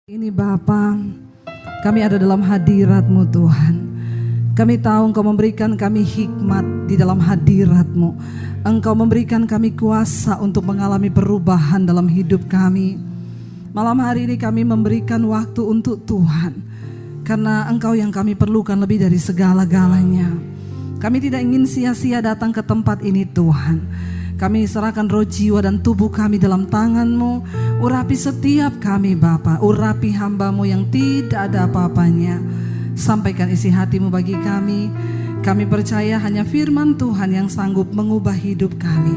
Ini Bapa, kami ada dalam hadirat-Mu Tuhan. Kami tahu Engkau memberikan kami hikmat di dalam hadirat-Mu. Engkau memberikan kami kuasa untuk mengalami perubahan dalam hidup kami. Malam hari ini kami memberikan waktu untuk Tuhan, karena Engkau yang kami perlukan lebih dari segala-galanya. Kami tidak ingin sia-sia datang ke tempat ini Tuhan. Kami serahkan roh, jiwa, dan tubuh kami dalam tangan-Mu. Urapi setiap kami Bapa, urapi hamba-Mu yang tidak ada apa-apanya. Sampaikan isi hati-Mu bagi kami. Kami percaya hanya firman Tuhan yang sanggup mengubah hidup kami.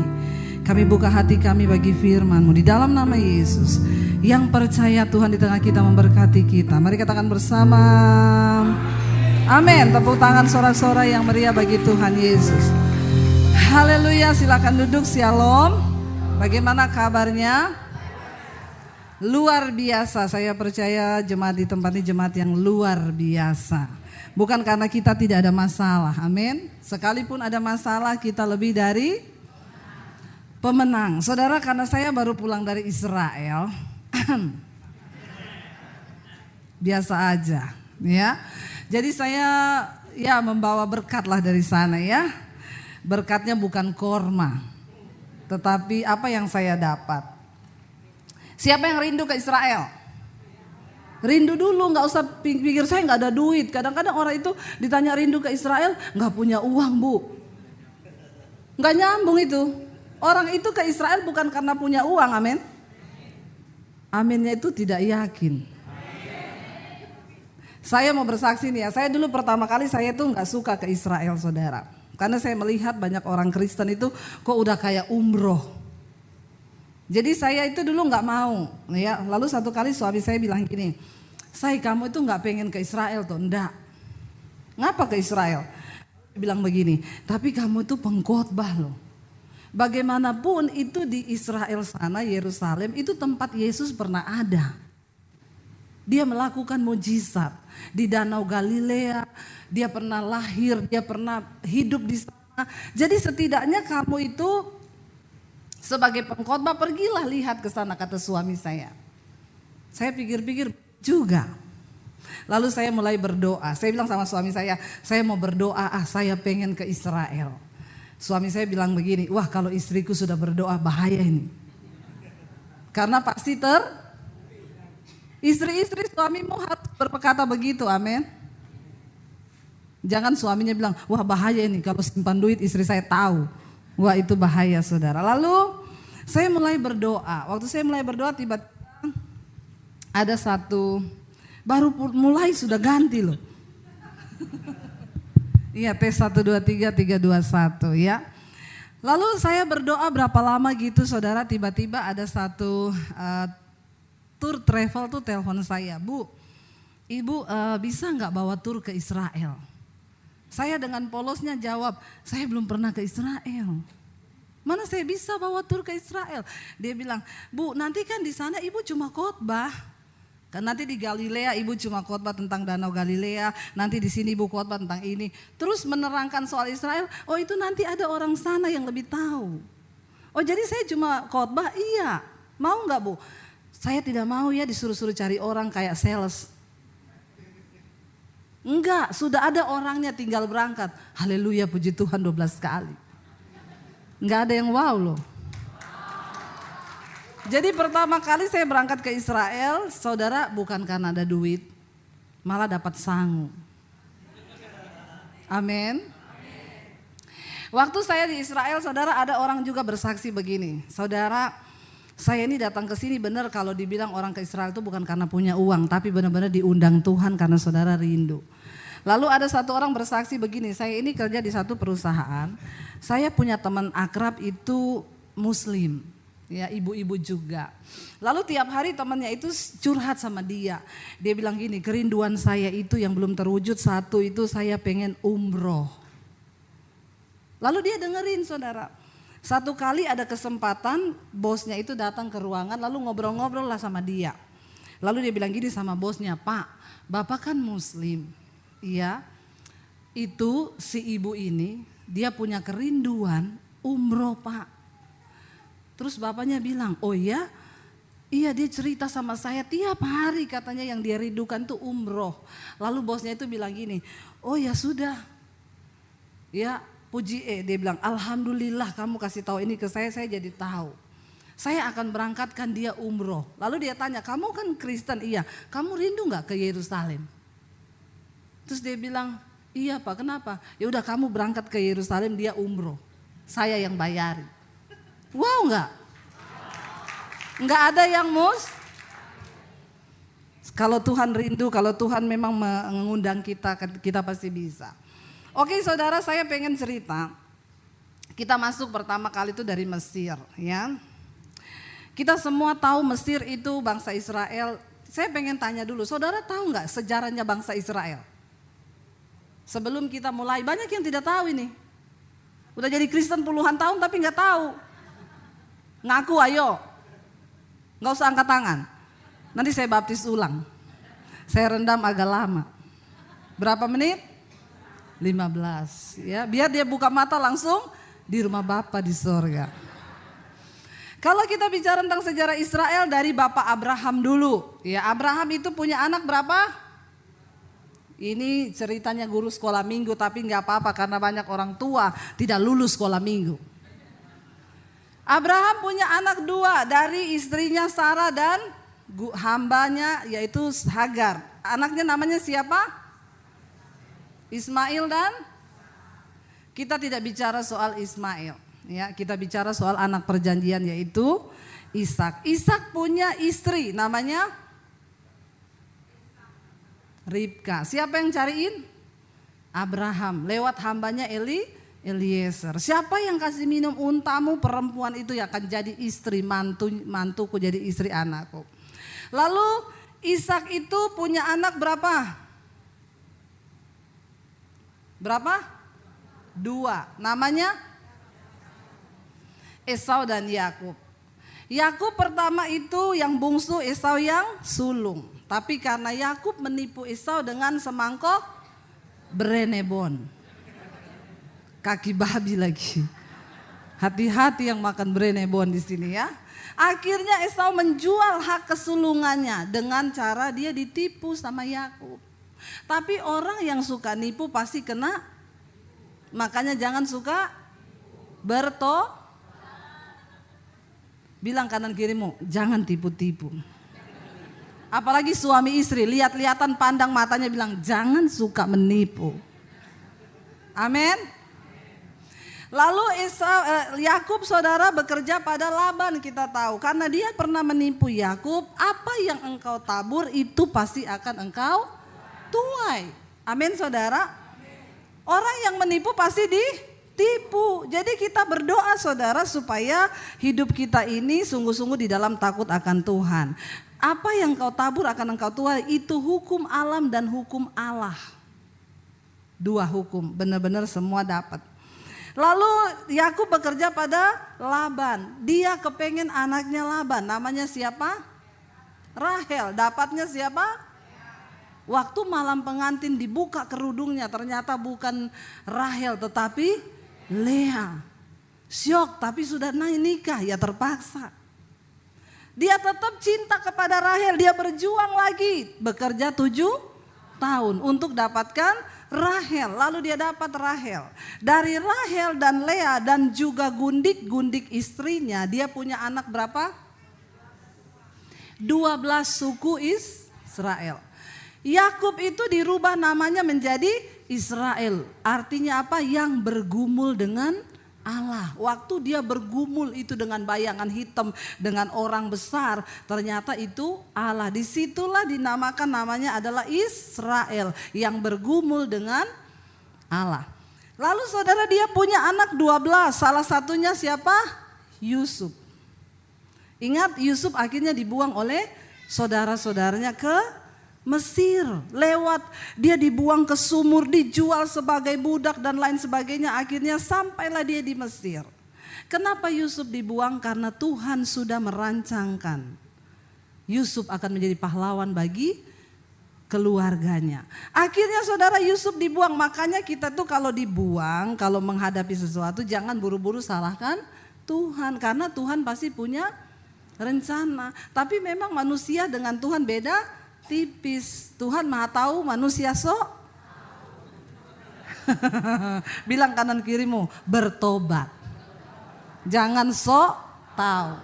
Kami buka hati kami bagi firman-Mu di dalam nama Yesus. Yang percaya Tuhan di tengah kita memberkati kita. Mari katakan bersama, amin. Tepuk tangan sorak-sorai yang meriah bagi Tuhan Yesus. Haleluya, silakan duduk. Shalom. Bagaimana kabarnya? Luar biasa. Saya percaya jemaat di tempat ini jemaat yang luar biasa. Bukan karena kita tidak ada masalah, amin. Sekalipun ada masalah, kita lebih dari pemenang. Saudara, karena saya baru pulang dari Israel, biasa aja, ya. Jadi saya membawa berkat lah dari sana ya. Berkatnya bukan korma, tetapi apa yang saya dapat. Siapa yang rindu ke Israel? Rindu dulu, gak usah pikir saya gak ada duit. Kadang-kadang orang itu ditanya rindu ke Israel, gak punya uang bu. Gak nyambung itu. Orang itu ke Israel bukan karena punya uang, amin. Aminnya itu tidak yakin. Saya mau bersaksi nih ya, saya dulu pertama kali saya tuh gak suka ke Israel saudara. Karena saya melihat banyak orang Kristen itu kok udah kayak umroh. Jadi saya itu dulu gak mau ya. Lalu satu kali suami saya bilang gini, "Say, kamu itu gak pengen ke Israel tuh?" "Enggak." "Ngapa ke Israel?" Dia bilang begini, "Tapi kamu itu pengkhotbah loh. Bagaimanapun itu di Israel sana, Yerusalem itu tempat Yesus pernah ada. Dia melakukan mujizat di Danau Galilea, dia pernah lahir, dia pernah hidup di sana. Jadi setidaknya kamu itu sebagai pengkhotbah pergilah lihat ke sana," kata suami saya. Saya pikir-pikir juga. Lalu saya mulai berdoa. Saya bilang sama suami saya mau berdoa, saya pengen ke Israel. Suami saya bilang begini, "Wah, kalau istriku sudah berdoa bahaya ini." Karena pasti istri-istri suamimu harus berkata begitu, amin. Jangan suaminya bilang, "Wah bahaya ini kalau simpan duit istri saya tahu." Wah itu bahaya saudara. Lalu saya mulai berdoa. Waktu saya mulai berdoa tiba-tiba ada satu, baru mulai sudah ganti loh. Iya, tes 1, 2, 3, 3, 2, 1 ya. Lalu saya berdoa berapa lama gitu saudara, tiba-tiba ada satu tour travel tuh telepon saya, "Bu, Ibu bisa nggak bawa tur ke Israel?" Saya dengan polosnya jawab, "Saya belum pernah ke Israel. Mana saya bisa bawa tur ke Israel?" Dia bilang, "Bu, nanti kan di sana Ibu cuma khotbah. Kan nanti di Galilea Ibu cuma khotbah tentang Danau Galilea, nanti di sini Ibu khotbah tentang ini." Terus menerangkan soal Israel, "Oh itu nanti ada orang sana yang lebih tahu." "Oh jadi saya cuma khotbah?" "Iya." "Mau nggak Bu?" "Saya tidak mau ya disuruh-suruh cari orang kayak sales." "Enggak, sudah ada orangnya tinggal berangkat." Haleluya, puji Tuhan 12 kali. Enggak ada yang wow loh. Jadi pertama kali saya berangkat ke Israel, saudara, bukan karena ada duit, malah dapat sangu. Amin. Waktu saya di Israel, saudara, ada orang juga bersaksi begini, "Saudara, saya ini datang ke sini benar kalau dibilang orang ke Israel itu bukan karena punya uang, tapi benar-benar diundang Tuhan karena saudara rindu." Lalu ada satu orang bersaksi begini, "Saya ini kerja di satu perusahaan, saya punya teman akrab itu muslim, ya ibu-ibu juga. Lalu tiap hari temannya itu curhat sama dia. Dia bilang gini, kerinduan saya itu yang belum terwujud satu itu saya pengen umroh." Lalu dia dengerin saudara. Satu kali ada kesempatan bosnya itu datang ke ruangan lalu ngobrol-ngobrol lah sama dia. Lalu dia bilang gini sama bosnya, "Pak, Bapak kan muslim. Iya, itu si ibu ini dia punya kerinduan umroh Pak." Terus bapaknya bilang, "Oh ya, Iya, dia cerita sama saya tiap hari katanya yang dia rindukan tuh umroh. Lalu bosnya itu bilang gini, oh ya sudah, ya puji dia bilang alhamdulillah kamu kasih tahu ini ke saya jadi tahu. Saya akan berangkatkan dia umroh. Lalu dia tanya, kamu kan Kristen? Iya, kamu rindu gak ke Yerusalem? Terus dia bilang, iya Pak, kenapa? Ya udah kamu berangkat ke Yerusalem, dia umroh. Saya yang bayari. Wow gak? Nggak ada yang kalau Tuhan rindu, kalau Tuhan memang mengundang kita, kita pasti bisa. Oke saudara, saya pengen cerita. Kita masuk pertama kali itu dari Mesir, ya. Kita semua tahu Mesir itu bangsa Israel. Saya pengen tanya dulu, saudara tahu nggak sejarahnya bangsa Israel? Sebelum kita mulai, banyak yang tidak tahu ini. Udah jadi Kristen puluhan tahun tapi nggak tahu. Ngaku ayo. Nggak usah angkat tangan, nanti saya baptis ulang. Saya rendam agak lama. Berapa menit? 15 ya, biar dia buka mata langsung di rumah Bapa di sorga. Kalau kita bicara tentang sejarah Israel dari Bapak Abraham dulu. Ya, Abraham itu punya anak berapa? Ini ceritanya guru sekolah minggu, tapi nggak apa-apa karena banyak orang tua tidak lulus sekolah minggu. Abraham punya anak 2 dari istrinya Sarah dan hambanya yaitu Hagar. Anaknya namanya siapa? Ismail dan kita tidak bicara soal Ismail. Ya, kita bicara soal anak perjanjian yaitu Ishak. Ishak punya istri namanya Ribka. Siapa yang cariin? Abraham lewat hambanya Eliezer. Siapa yang kasih minum untamu perempuan itu yang akan jadi istri mantuku jadi istri anakku. Lalu Ishak itu punya anak berapa? Berapa? 2. Namanya Esau dan Yakub. Yakub pertama itu yang bungsu, Esau yang sulung. Tapi karena Yakub menipu Esau dengan semangkok berenebon. Kaki babi lagi. Hati-hati yang makan berenebon di sini ya. Akhirnya Esau menjual hak kesulungannya dengan cara dia ditipu sama Yakub. Tapi orang yang suka nipu pasti kena. Makanya jangan suka bilang kanan kirimu, jangan tipu-tipu. Apalagi suami istri, lihat-lihatan pandang matanya bilang jangan suka menipu. Amin. Lalu Yakub saudara bekerja pada Laban, kita tahu karena dia pernah menipu Yakub, apa yang engkau tabur itu pasti akan engkau tuai. Amin saudara. Orang yang menipu pasti ditipu. Jadi kita berdoa saudara supaya hidup kita ini sungguh-sungguh di dalam takut akan Tuhan. Apa yang engkau tabur akan engkau tuai, itu hukum alam dan hukum Allah. 2 hukum, benar-benar semua dapat. Lalu Yakub bekerja pada Laban. Dia kepengen anaknya Laban. Namanya siapa? Rahel. Dapatnya siapa? Waktu malam pengantin dibuka kerudungnya, ternyata bukan Rahel tetapi Lea. Syok, tapi sudah nikah, ya terpaksa. Dia tetap cinta kepada Rahel. Dia berjuang lagi. Bekerja 7 tahun untuk dapatkan Rahel, lalu dia dapat Rahel. Dari Rahel dan Lea dan juga gundik-gundik istrinya, dia punya anak berapa? 12 suku Israel. Yakub itu dirubah namanya menjadi Israel. Artinya apa? Yang bergumul dengan Allah. Waktu dia bergumul itu dengan bayangan hitam, dengan orang besar, ternyata itu Allah. Disitulah dinamakan namanya adalah Israel, yang bergumul dengan Allah. Lalu saudara dia punya anak 12, salah satunya siapa? Yusuf. Ingat Yusuf akhirnya dibuang oleh saudara-saudaranya ke Mesir, lewat dia dibuang ke sumur, dijual sebagai budak dan lain sebagainya. Akhirnya sampailah dia di Mesir. Kenapa Yusuf dibuang? Karena Tuhan sudah merancangkan Yusuf akan menjadi pahlawan bagi keluarganya. Akhirnya saudara Yusuf dibuang. Makanya kita tuh kalau dibuang, kalau menghadapi sesuatu jangan buru-buru salahkan Tuhan. Karena Tuhan pasti punya rencana. Tapi memang manusia dengan Tuhan beda tipis. Tuhan Maha tahu, manusia sok. Bilang kanan kirimu, bertobat. Jangan sok tahu.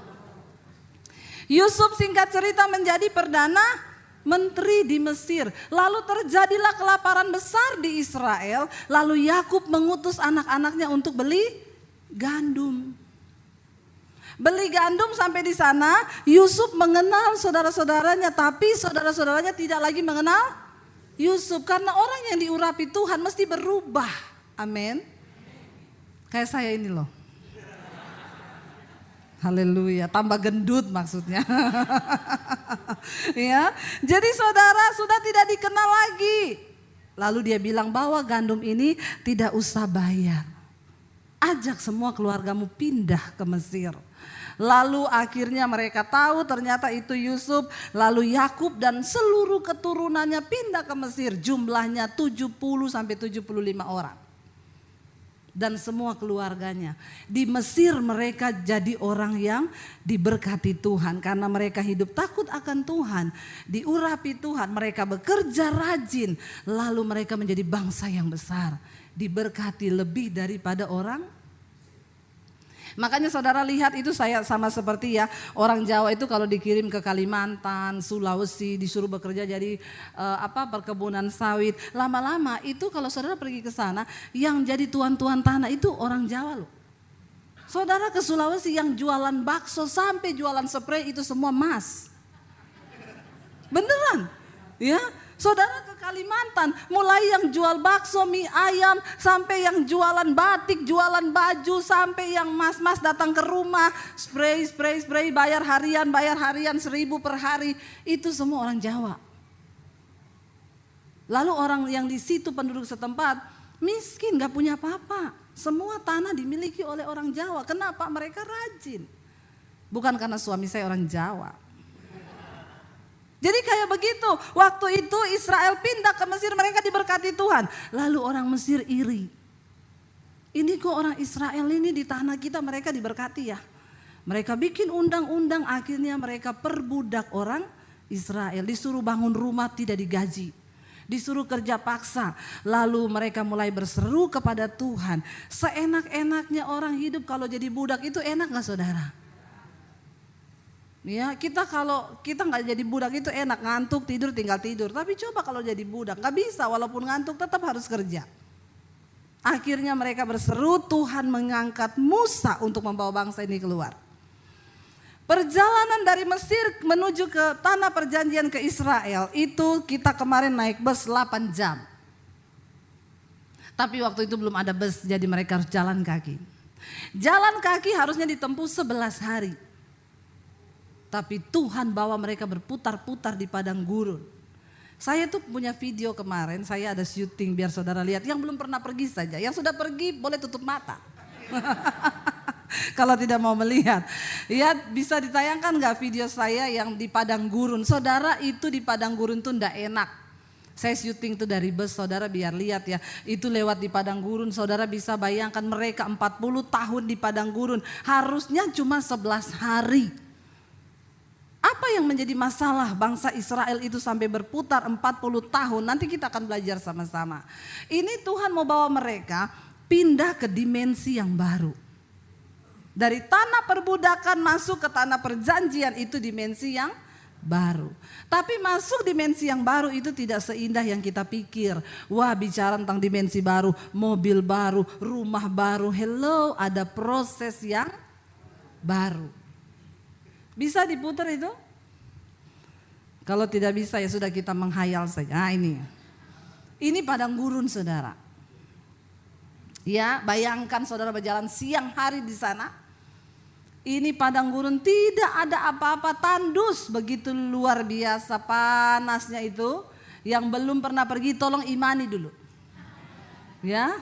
Yusuf singkat cerita menjadi perdana menteri di Mesir. Lalu terjadilah kelaparan besar di Israel. Lalu Yakub mengutus anak-anaknya untuk beli gandum. Beli gandum sampai di sana, Yusuf mengenal saudara-saudaranya, tapi saudara-saudaranya tidak lagi mengenal Yusuf. Karena orang yang diurapi Tuhan mesti berubah. Amin. Kayak saya ini loh. Haleluya, tambah gendut maksudnya. Ya, jadi saudara sudah tidak dikenal lagi. Lalu dia bilang bawa gandum ini tidak usah bayar. Ajak semua keluargamu pindah ke Mesir. Lalu akhirnya mereka tahu ternyata itu Yusuf. Lalu Yakub dan seluruh keturunannya pindah ke Mesir. Jumlahnya 70 sampai 75 orang. Dan semua keluarganya. Di Mesir mereka jadi orang yang diberkati Tuhan. Karena mereka hidup takut akan Tuhan. Diurapi Tuhan, mereka bekerja rajin. Lalu mereka menjadi bangsa yang besar. Diberkati lebih daripada orang. Makanya saudara lihat itu saya sama seperti ya orang Jawa itu kalau dikirim ke Kalimantan, Sulawesi disuruh bekerja jadi perkebunan sawit. Lama-lama itu kalau saudara pergi ke sana yang jadi tuan-tuan tanah itu orang Jawa loh. Saudara ke Sulawesi yang jualan bakso sampai jualan spray itu semua emas. Beneran ya. Saudara ke Kalimantan, mulai yang jual bakso, mie ayam, sampai yang jualan batik, jualan baju, sampai yang mas-mas datang ke rumah, spray, bayar harian 1.000 per hari, itu semua orang Jawa. Lalu orang yang di situ penduduk setempat, miskin, gak punya apa-apa. Semua tanah dimiliki oleh orang Jawa. Kenapa? Mereka rajin. Bukan karena suami saya orang Jawa. Jadi kayak begitu, waktu itu Israel pindah ke Mesir, mereka diberkati Tuhan. Lalu orang Mesir iri. Ini kok orang Israel ini di tanah kita mereka diberkati ya. Mereka bikin undang-undang, akhirnya mereka perbudak orang Israel. Disuruh bangun rumah tidak digaji. Disuruh kerja paksa. Lalu mereka mulai berseru kepada Tuhan. Seenak-enaknya orang hidup kalau jadi budak itu enak gak saudara? Ya, kalau kita nggak jadi budak itu enak, ngantuk tidur tinggal tidur. Tapi coba kalau jadi budak nggak bisa, walaupun ngantuk tetap harus kerja. Akhirnya mereka berseru, Tuhan mengangkat Musa untuk membawa bangsa ini keluar. Perjalanan dari Mesir menuju ke tanah perjanjian ke Israel itu kita kemarin naik bus 8 jam. Tapi waktu itu belum ada bus, jadi mereka harus jalan kaki. Jalan kaki harusnya ditempuh 11 hari. Tapi Tuhan bawa mereka berputar-putar di padang gurun. Saya tuh punya video kemarin, saya ada syuting biar saudara lihat. Yang belum pernah pergi saja, yang sudah pergi boleh tutup mata. Kalau tidak mau melihat. Ya bisa ditayangkan gak video saya yang di padang gurun. Saudara itu di padang gurun tuh ndak enak. Saya syuting tuh dari bus, saudara biar lihat ya. Itu lewat di padang gurun, saudara bisa bayangkan mereka 40 tahun di padang gurun. Harusnya cuma 11 hari. Apa yang menjadi masalah bangsa Israel itu sampai berputar 40 tahun? Nanti kita akan belajar sama-sama. Ini Tuhan mau bawa mereka pindah ke dimensi yang baru. Dari tanah perbudakan masuk ke tanah perjanjian itu dimensi yang baru. Tapi masuk dimensi yang baru itu tidak seindah yang kita pikir. Wah, bicara tentang dimensi baru, mobil baru, rumah baru. Hello, ada proses yang baru. Bisa diputar itu? Kalau tidak bisa ya sudah kita menghayal saja. Nah ini padang gurun saudara. Ya bayangkan saudara berjalan siang hari di sana. Ini padang gurun tidak ada apa-apa, tandus begitu luar biasa panasnya itu. Yang belum pernah pergi tolong imani dulu. Ya.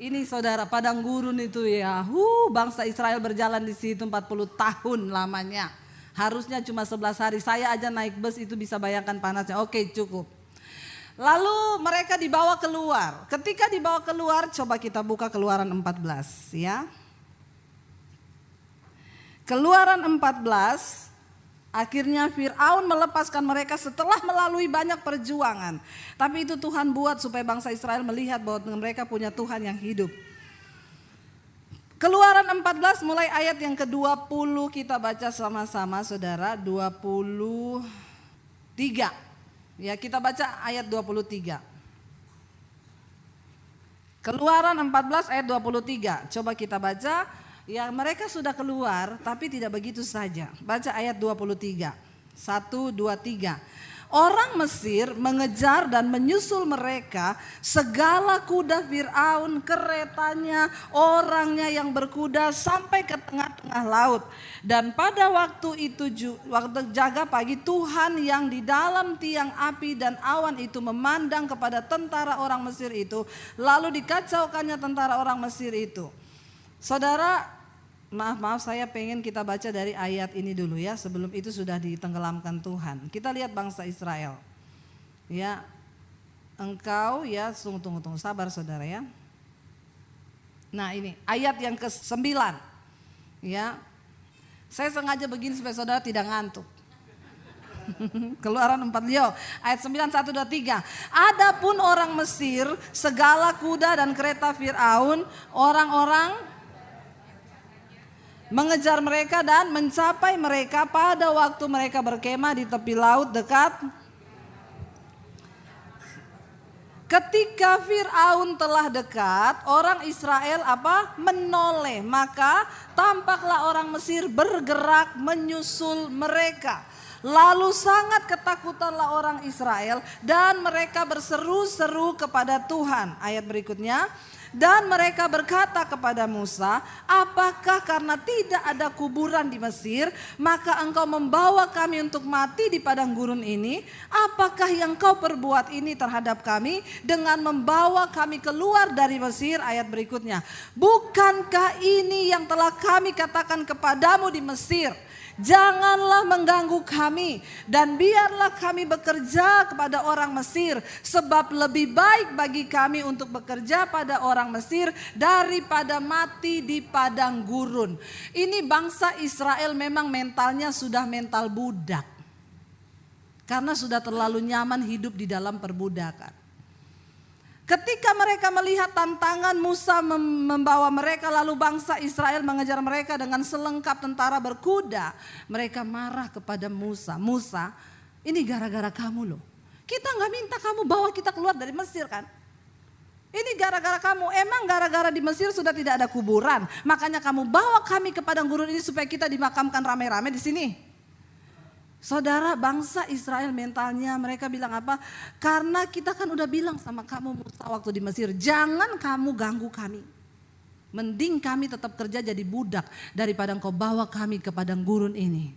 Ini saudara padang gurun itu ya, bangsa Israel berjalan di situ 40 tahun lamanya. Harusnya cuma 11 hari, saya aja naik bus itu bisa bayangkan panasnya, oke cukup. Lalu mereka dibawa keluar, ketika dibawa keluar coba kita buka Keluaran 14 ya. Keluaran 14, akhirnya Fir'aun melepaskan mereka setelah melalui banyak perjuangan. Tapi itu Tuhan buat supaya bangsa Israel melihat bahwa mereka punya Tuhan yang hidup. Keluaran 14 mulai ayat yang ke-20 kita baca sama-sama saudara, 23. Ya, kita baca ayat 23. Keluaran 14 ayat 23. Coba kita baca. Ya, mereka sudah keluar tapi tidak begitu saja. Baca ayat 23. 1, 2, 3. Orang Mesir mengejar dan menyusul mereka, segala kuda Fir'aun, keretanya, orangnya yang berkuda sampai ke tengah-tengah laut. Dan pada waktu itu, waktu jaga pagi, Tuhan yang di dalam tiang api dan awan itu memandang kepada tentara orang Mesir itu, lalu dikacaukannya tentara orang Mesir itu. Saudara, maaf saya pengen kita baca dari ayat ini dulu ya, sebelum itu sudah ditenggelamkan Tuhan. Kita lihat bangsa Israel. Ya, engkau ya, tunggu sabar saudara ya. Nah ini ayat yang ke-9. Ya, saya sengaja begini supaya saudara tidak ngantuk. Keluaran 4 ayat 9, 1, 2, 3. Adapun orang Mesir, segala kuda dan kereta Fir'aun, orang-orang mengejar mereka dan mencapai mereka pada waktu mereka berkemah di tepi laut dekat. Ketika Fir'aun telah dekat, orang Israel menoleh, maka tampaklah orang Mesir bergerak menyusul mereka. Lalu sangat ketakutanlah orang Israel dan mereka berseru-seru kepada Tuhan. Ayat berikutnya. Dan mereka berkata kepada Musa, apakah karena tidak ada kuburan di Mesir, maka engkau membawa kami untuk mati di padang gurun ini? Apakah yang kau perbuat ini terhadap kami dengan membawa kami keluar dari Mesir? Ayat berikutnya, bukankah ini yang telah kami katakan kepadamu di Mesir? Janganlah mengganggu kami dan biarlah kami bekerja kepada orang Mesir, sebab lebih baik bagi kami untuk bekerja pada orang Mesir daripada mati di padang gurun. Ini bangsa Israel memang mentalnya sudah mental budak, karena sudah terlalu nyaman hidup di dalam perbudakan. Ketika mereka melihat tantangan Musa membawa mereka, lalu bangsa Israel mengejar mereka dengan selengkap tentara berkuda, mereka marah kepada Musa. Musa, ini gara-gara kamu loh. Kita gak minta kamu bawa kita keluar dari Mesir kan? Ini gara-gara kamu. Emang gara-gara di Mesir sudah tidak ada kuburan, makanya kamu bawa kami ke padang gurun ini supaya kita dimakamkan rame-rame di sini. Saudara, bangsa Israel mentalnya mereka bilang apa? Karena kita kan udah bilang sama kamu Musa waktu di Mesir, jangan kamu ganggu kami. Mending kami tetap kerja jadi budak daripada engkau bawa kami ke padang gurun ini.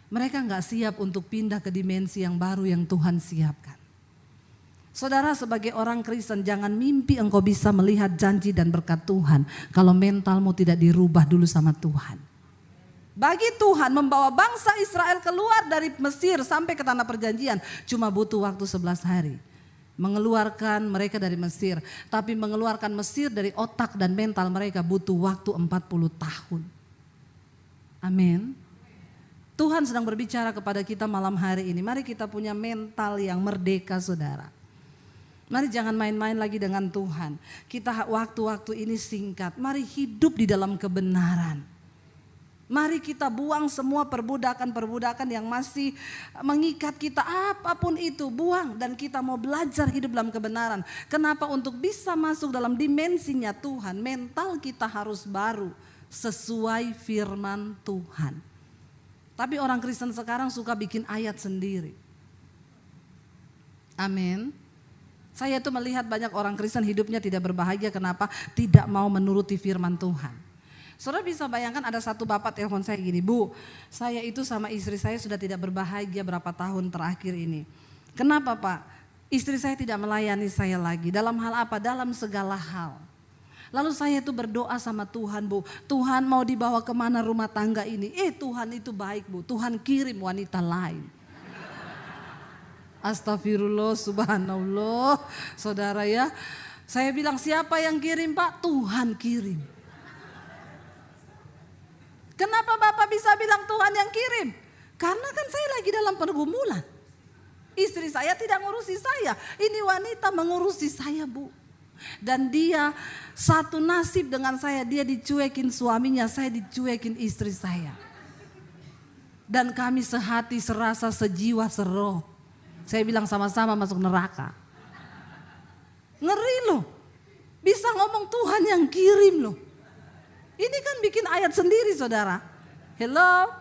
Mereka gak siap untuk pindah ke dimensi yang baru yang Tuhan siapkan. Saudara, sebagai orang Kristen jangan mimpi engkau bisa melihat janji dan berkat Tuhan kalau mentalmu tidak dirubah dulu sama Tuhan. Bagi Tuhan membawa bangsa Israel keluar dari Mesir sampai ke tanah perjanjian cuma butuh waktu 11 hari. Mengeluarkan mereka dari Mesir, tapi mengeluarkan Mesir dari otak dan mental mereka butuh waktu 40 tahun. Amin. Tuhan sedang berbicara kepada kita malam hari ini. Mari kita punya mental yang merdeka saudara. Mari jangan main-main lagi dengan Tuhan. Kita waktu-waktu ini singkat. Mari hidup di dalam kebenaran. Mari kita buang semua perbudakan-perbudakan yang masih mengikat kita, apapun itu buang, dan kita mau belajar hidup dalam kebenaran. Kenapa? Untuk bisa masuk dalam dimensinya Tuhan, mental kita harus baru sesuai firman Tuhan. Tapi orang Kristen sekarang suka bikin ayat sendiri. Amin. Saya tuh melihat banyak orang Kristen hidupnya tidak berbahagia. Kenapa? Tidak mau menuruti firman Tuhan. Saudara bisa bayangkan ada satu bapak telepon saya gini, Bu, saya itu sama istri saya sudah tidak berbahagia berapa tahun terakhir ini. Kenapa Pak? Istri saya tidak melayani saya lagi. Dalam hal apa? Dalam segala hal. Lalu saya itu berdoa sama Tuhan, Bu, Tuhan mau dibawa kemana rumah tangga ini? Tuhan itu baik Bu, Tuhan kirim wanita lain. Astagfirullah, subhanallah. Saudara ya, saya bilang siapa yang kirim Pak? Tuhan kirim. Kenapa Bapak bisa bilang Tuhan yang kirim? Karena kan saya lagi dalam pergumulan. Istri saya tidak ngurusi saya. Ini wanita mengurusi saya, Bu. Dan dia satu nasib dengan saya. Dia dicuekin suaminya, saya dicuekin istri saya. Dan kami sehati, serasa, sejiwa, seroh. Saya bilang sama-sama masuk neraka. Ngeri loh. Bisa ngomong Tuhan yang kirim loh. Ini kan bikin ayat sendiri, saudara. Hello.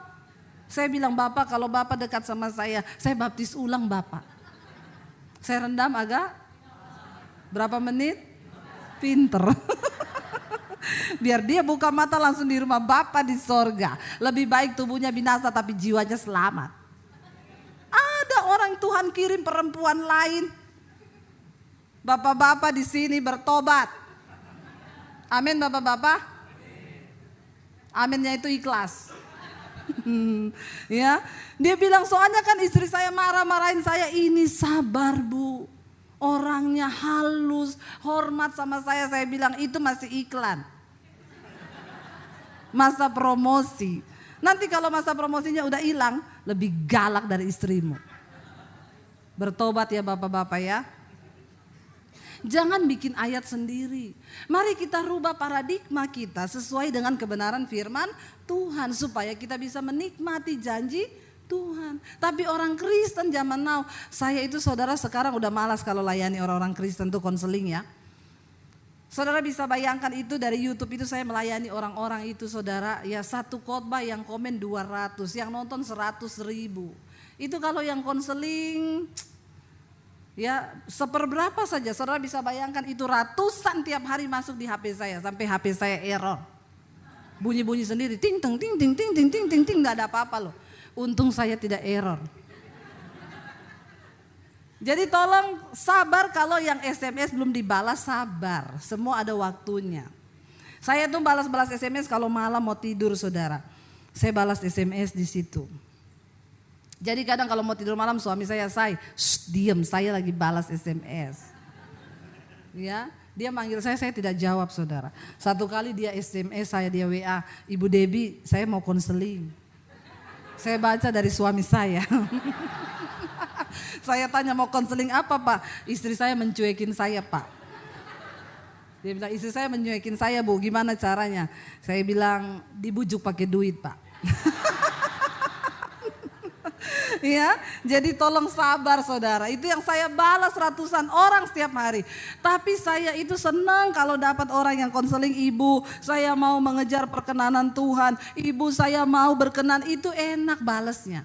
Saya bilang, Bapak kalau Bapak dekat sama saya baptis ulang Bapak. Saya rendam agak berapa menit? Pinter. Biar dia buka mata langsung di rumah Bapak di sorga. Lebih baik tubuhnya binasa tapi jiwanya selamat. Ada orang Tuhan kirim perempuan lain. Bapak-bapak di sini bertobat. Amin Bapak-bapak. Aminnya itu ikhlas. Ya, dia bilang soalnya kan istri saya marah-marahin saya, ini sabar Bu. Orangnya halus, hormat sama saya bilang itu masih iklan. Masa promosi. Nanti kalau masa promosinya udah hilang, lebih galak dari istrimu. Bertobat ya Bapak-bapak ya. Jangan bikin ayat sendiri. Mari kita rubah paradigma kita sesuai dengan kebenaran firman Tuhan. Supaya kita bisa menikmati janji Tuhan. Tapi orang Kristen zaman now, saya itu saudara sekarang udah malas kalau layani orang-orang Kristen tuh konseling ya. Saudara bisa bayangkan itu dari YouTube itu saya melayani orang-orang itu saudara. Ya satu khotbah yang komen 200, yang nonton 100.000. Itu kalau yang konseling ya seperberapa saja, saudara bisa bayangkan itu ratusan tiap hari masuk di HP saya sampai HP saya error, bunyi-bunyi sendiri, ting ting ting ting ting ting ting ting ting, nggak ada apa-apa loh. Untung saya tidak error. Jadi tolong sabar kalau yang SMS belum dibalas, sabar, semua ada waktunya. Saya tuh balas-balas SMS kalau malam mau tidur saudara, saya balas SMS di situ. Jadi kadang kalau mau tidur malam suami saya diem, saya lagi balas SMS. Ya, dia manggil saya tidak jawab saudara. Satu kali dia SMS saya, dia WA, Ibu Debbie saya mau konseling. Saya baca dari suami saya. Saya tanya mau konseling apa Pak? Istri saya mencuekin saya Pak. Dia bilang istri saya mencuekin saya Bu, gimana caranya? Saya bilang dibujuk pakai duit Pak. Ya, jadi tolong sabar saudara. Itu yang saya balas ratusan orang setiap hari. Tapi saya itu senang kalau dapat orang yang konseling, Ibu saya mau mengejar perkenanan Tuhan, Ibu saya mau berkenan, itu enak balasnya.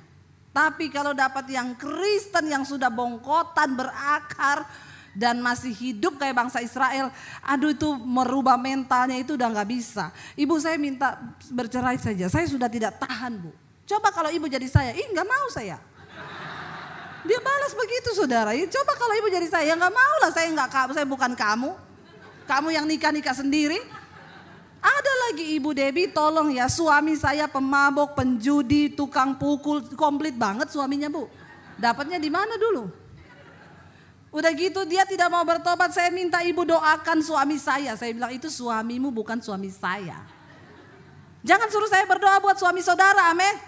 Tapi kalau dapat yang Kristen yang sudah bongkotan berakar dan masih hidup kayak bangsa Israel, aduh itu merubah mentalnya itu udah gak bisa. Ibu saya minta bercerai saja, saya sudah tidak tahan Bu. Coba kalau ibu jadi saya, gak mau saya. Dia balas begitu saudara. Coba kalau ibu jadi saya, gak mau lah, saya bukan kamu. Kamu yang nikah-nikah sendiri. Ada lagi Ibu Debbie, tolong ya, suami saya pemabok, penjudi, tukang pukul, komplit banget suaminya Bu. Dapatnya di mana dulu? Udah gitu dia tidak mau bertobat, saya minta ibu doakan suami saya. Saya bilang itu suamimu bukan suami saya. Jangan suruh saya berdoa buat suami saudara, amin.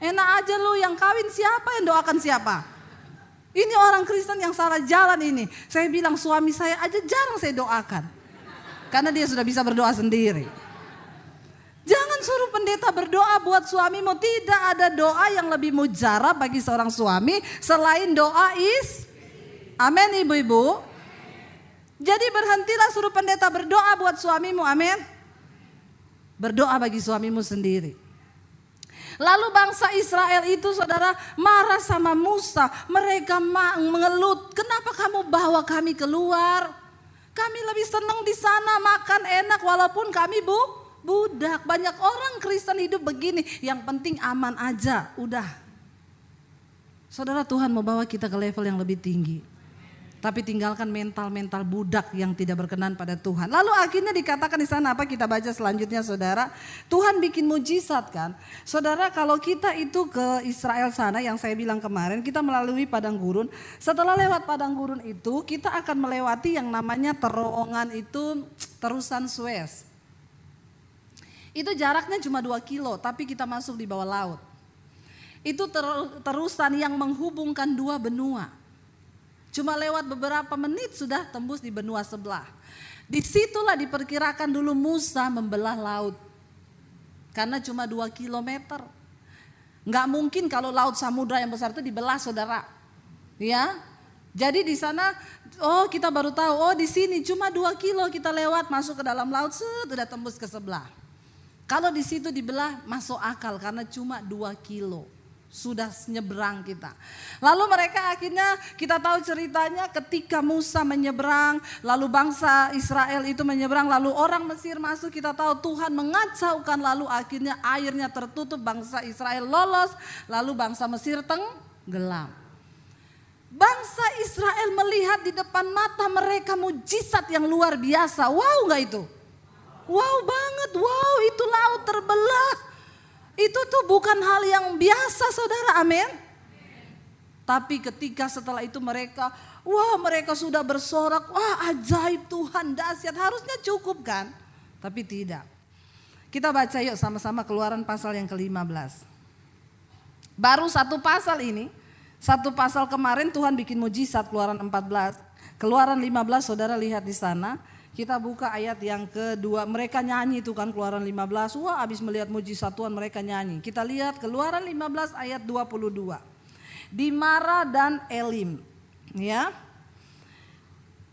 Enak aja lu, yang kawin siapa, yang doakan siapa? Ini orang Kristen yang salah jalan ini. Saya bilang suami saya aja jarang saya doakan. Karena dia sudah bisa berdoa sendiri. Jangan suruh pendeta berdoa buat suamimu. Tidak ada doa yang lebih mujarab bagi seorang suami selain doa amin ibu-ibu. Jadi berhentilah suruh pendeta berdoa buat suamimu, amin. Berdoa bagi suamimu sendiri. Lalu bangsa Israel itu saudara marah sama Musa. Mereka mengelut, kenapa kamu bawa kami keluar? Kami lebih senang di sana, makan enak walaupun kami budak. Banyak orang Kristen hidup begini, yang penting aman aja, udah. Saudara, Tuhan mau bawa kita ke level yang lebih tinggi. Tapi tinggalkan mental-mental budak yang tidak berkenan pada Tuhan. Lalu akhirnya dikatakan di sana apa, kita baca selanjutnya saudara. Tuhan bikin mujizat kan. Saudara, kalau kita itu ke Israel sana yang saya bilang kemarin, kita melalui padang gurun. Setelah lewat padang gurun itu kita akan melewati yang namanya terowongan itu, terusan Suez. Itu jaraknya cuma 2 kilo, tapi kita masuk di bawah laut. Itu terusan yang menghubungkan dua benua. Cuma lewat beberapa menit sudah tembus di benua sebelah. Disitulah diperkirakan dulu Musa membelah laut. Karena cuma 2 kilometer. Nggak mungkin kalau laut samudra yang besar itu dibelah, saudara. Ya, jadi di sana, kita baru tahu, di sini cuma 2 kilo kita lewat masuk ke dalam laut, sudah tembus ke sebelah. Kalau di situ dibelah masuk akal karena cuma 2 kilo. Sudah nyebrang kita. Lalu mereka akhirnya kita tahu ceritanya ketika Musa menyeberang, lalu bangsa Israel itu menyeberang, lalu orang Mesir masuk, kita tahu Tuhan mengacaukan, lalu akhirnya airnya tertutup, bangsa Israel lolos, lalu bangsa Mesir tenggelam. Bangsa Israel melihat di depan mata mereka mujizat yang luar biasa. Wow gak itu? Wow banget, wow itu laut terbelah. Itu tuh bukan hal yang biasa, saudara, amin. Tapi ketika setelah itu mereka sudah bersorak, wah ajaib Tuhan, dahsyat, harusnya cukup kan? Tapi tidak. Kita baca yuk sama-sama Keluaran pasal yang ke-15. Baru satu pasal ini, satu pasal kemarin Tuhan bikin mujizat, Keluaran 14. Keluaran 15 saudara lihat di sana. Kita buka ayat yang kedua, mereka nyanyi itu kan Keluaran 15, wah habis melihat mujizat Tuhan mereka nyanyi. Kita lihat Keluaran 15 ayat 22. Di Mara dan Elim, ya.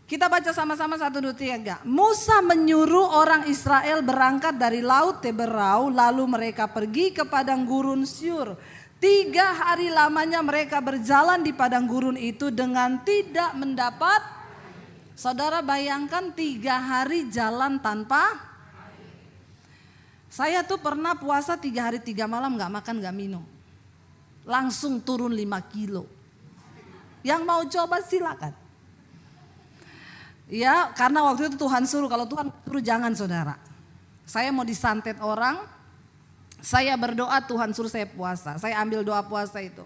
Kita baca sama-sama 1, 2, 3. Musa menyuruh orang Israel berangkat dari laut Teberau, lalu mereka pergi ke padang gurun Syur. 3 hari lamanya mereka berjalan di padang gurun itu dengan tidak mendapat. Saudara bayangkan 3 hari jalan tanpa. Saya tuh pernah puasa 3 hari 3 malam gak makan gak minum. Langsung turun 5 kilo. Yang mau coba silakan. Ya karena waktu itu Tuhan suruh, kalau Tuhan suruh jangan saudara. Saya mau disantet orang, saya berdoa Tuhan suruh saya puasa. Saya ambil doa puasa itu.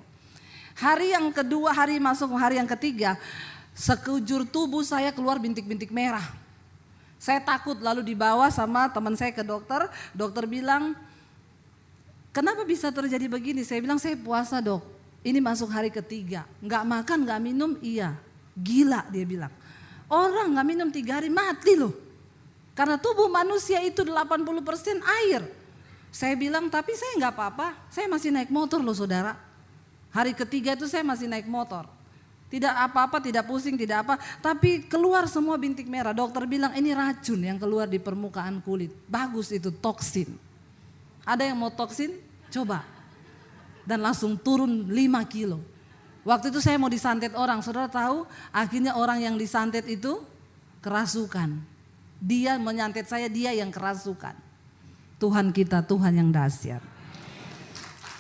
Hari yang kedua, hari masuk hari yang ketiga. Sekujur tubuh saya keluar bintik-bintik merah. Saya takut, lalu dibawa sama teman saya ke dokter. Dokter bilang, kenapa bisa terjadi begini? Saya bilang, saya puasa dok. Ini masuk hari ketiga. Gak makan, gak minum, iya. Gila dia bilang. Orang gak minum 3 hari mati loh. Karena tubuh manusia itu 80% air. Saya bilang, tapi saya gak apa-apa. Saya masih naik motor loh saudara. Hari ketiga itu saya masih naik motor. Tidak apa-apa, tidak pusing, tidak apa. Tapi keluar semua bintik merah. Dokter bilang ini racun yang keluar di permukaan kulit. Bagus itu, toksin. Ada yang mau toksin? Coba. Dan langsung turun 5 kilo. Waktu itu saya mau disantet orang. Saudara tahu akhirnya orang yang disantet itu kerasukan. Dia menyantet saya, dia yang kerasukan. Tuhan kita, Tuhan yang dahsyat.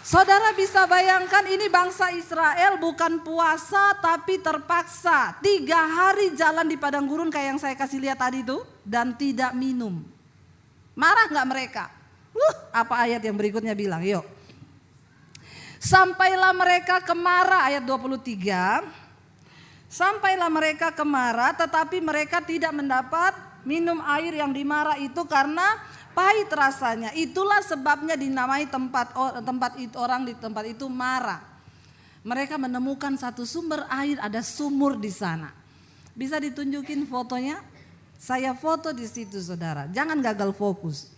Saudara bisa bayangkan ini bangsa Israel bukan puasa tapi terpaksa. 3 hari jalan di padang gurun kayak yang saya kasih lihat tadi itu. Dan tidak minum. Marah gak mereka? Apa ayat yang berikutnya bilang? Yuk. Sampailah mereka ke Mara ayat 23. Sampailah mereka ke Mara tetapi mereka tidak mendapat minum air yang di Mara itu karena pahit rasanya. Itulah sebabnya dinamai tempat orang di tempat itu Mara. Mereka menemukan satu sumber air, ada sumur di sana. Bisa ditunjukin fotonya? Saya foto di situ saudara. Jangan gagal fokus.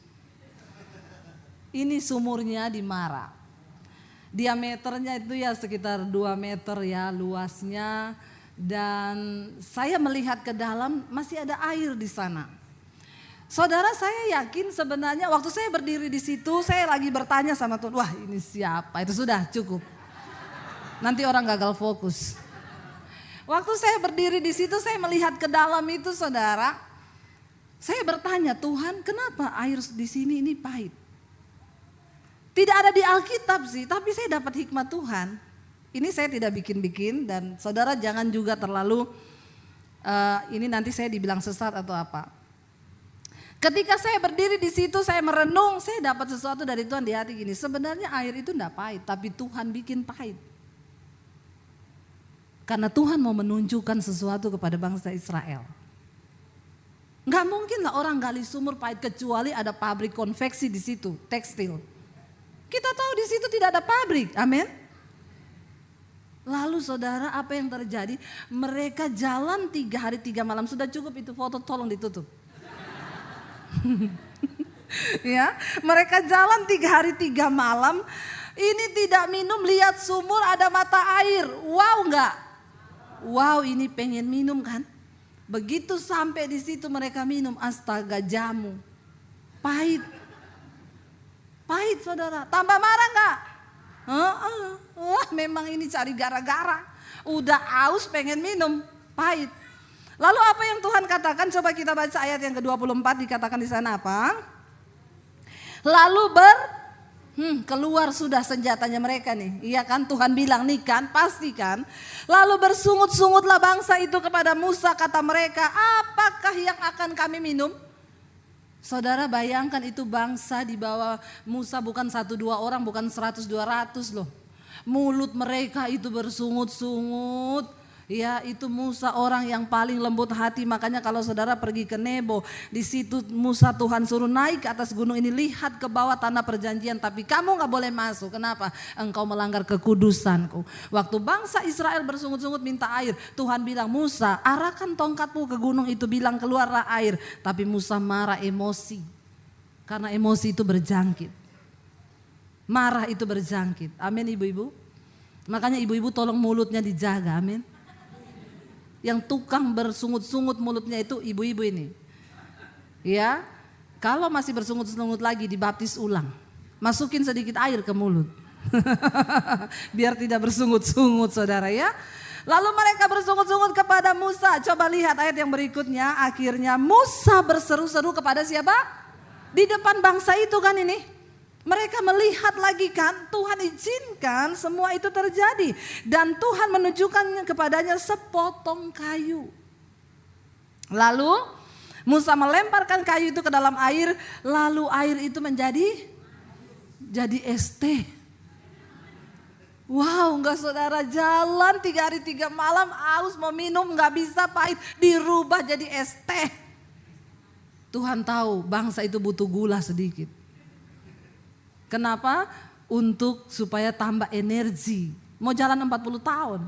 Ini sumurnya di Mara. Diameternya itu ya sekitar 2 meter ya luasnya. Dan saya melihat ke dalam masih ada air di sana. Saudara saya yakin sebenarnya waktu saya berdiri di situ saya lagi bertanya sama Tuhan, wah ini siapa? Itu sudah cukup. Nanti orang gagal fokus. Waktu saya berdiri di situ saya melihat ke dalam itu saudara. Saya bertanya, Tuhan kenapa air di sini ini pahit? Tidak ada di Alkitab sih, tapi saya dapat hikmat Tuhan. Ini saya tidak bikin-bikin dan saudara jangan juga terlalu ini nanti saya dibilang sesat atau apa. Ketika saya berdiri di situ, saya merenung, saya dapat sesuatu dari Tuhan di hati gini. Sebenarnya air itu enggak pahit, tapi Tuhan bikin pahit. Karena Tuhan mau menunjukkan sesuatu kepada bangsa Israel. Nggak mungkin lah orang gali sumur pahit kecuali ada pabrik konveksi di situ, tekstil. Kita tahu di situ tidak ada pabrik, amin. Lalu saudara, apa yang terjadi? Mereka jalan 3 hari 3 malam, sudah cukup itu foto, tolong ditutup. Ya, mereka jalan 3 hari 3 malam, ini tidak minum, lihat sumur ada mata air, wow nggak? Wow, ini pengen minum kan? Begitu sampai di situ mereka minum, astaga, jamu. Pahit. Pahit saudara, tambah marah nggak? Wah, memang ini cari gara-gara. Udah aus pengen minum, pahit. Lalu apa yang Tuhan katakan? Coba kita baca ayat yang ke-24, dikatakan di sana apa? Lalu keluar sudah senjatanya mereka nih. Iya kan, Tuhan bilang nih kan, pasti kan. Lalu bersungut-sungutlah bangsa itu kepada Musa, kata mereka, apakah yang akan kami minum? Saudara bayangkan itu bangsa di bawah Musa, bukan 1-2 orang, bukan 100-200 loh. Mulut mereka itu bersungut-sungut. Ya, itu Musa orang yang paling lembut hati. Makanya kalau saudara pergi ke Nebo, di situ Musa Tuhan suruh naik ke atas gunung ini, lihat ke bawah tanah perjanjian, tapi kamu gak boleh masuk. Kenapa? Engkau melanggar kekudusanku. Waktu bangsa Israel bersungut-sungut minta air, Tuhan bilang, Musa arahkan tongkatmu ke gunung itu, bilang keluarlah air. Tapi Musa marah, emosi. Karena emosi itu berjangkit. Marah itu berjangkit. Amin ibu-ibu. Makanya ibu-ibu tolong mulutnya dijaga, amin. Yang tukang bersungut-sungut mulutnya itu ibu-ibu ini. Ya, kalau masih bersungut-sungut lagi dibaptis ulang. Masukin sedikit air ke mulut. Biar tidak bersungut-sungut saudara ya. Lalu mereka bersungut-sungut kepada Musa. Coba lihat ayat yang berikutnya. Akhirnya Musa berseru-seru kepada siapa? Di depan bangsa itu kan ini. Mereka melihat lagi kan, Tuhan izinkan semua itu terjadi. Dan Tuhan menunjukkan kepadanya sepotong kayu. Lalu Musa melemparkan kayu itu ke dalam air. Lalu air itu jadi es teh. Wow, enggak saudara, jalan 3 hari 3 malam, aus mau minum gak bisa, pahit, dirubah jadi es teh. Tuhan tahu bangsa itu butuh gula sedikit. Kenapa? Supaya tambah energi. Mau jalan 40 tahun.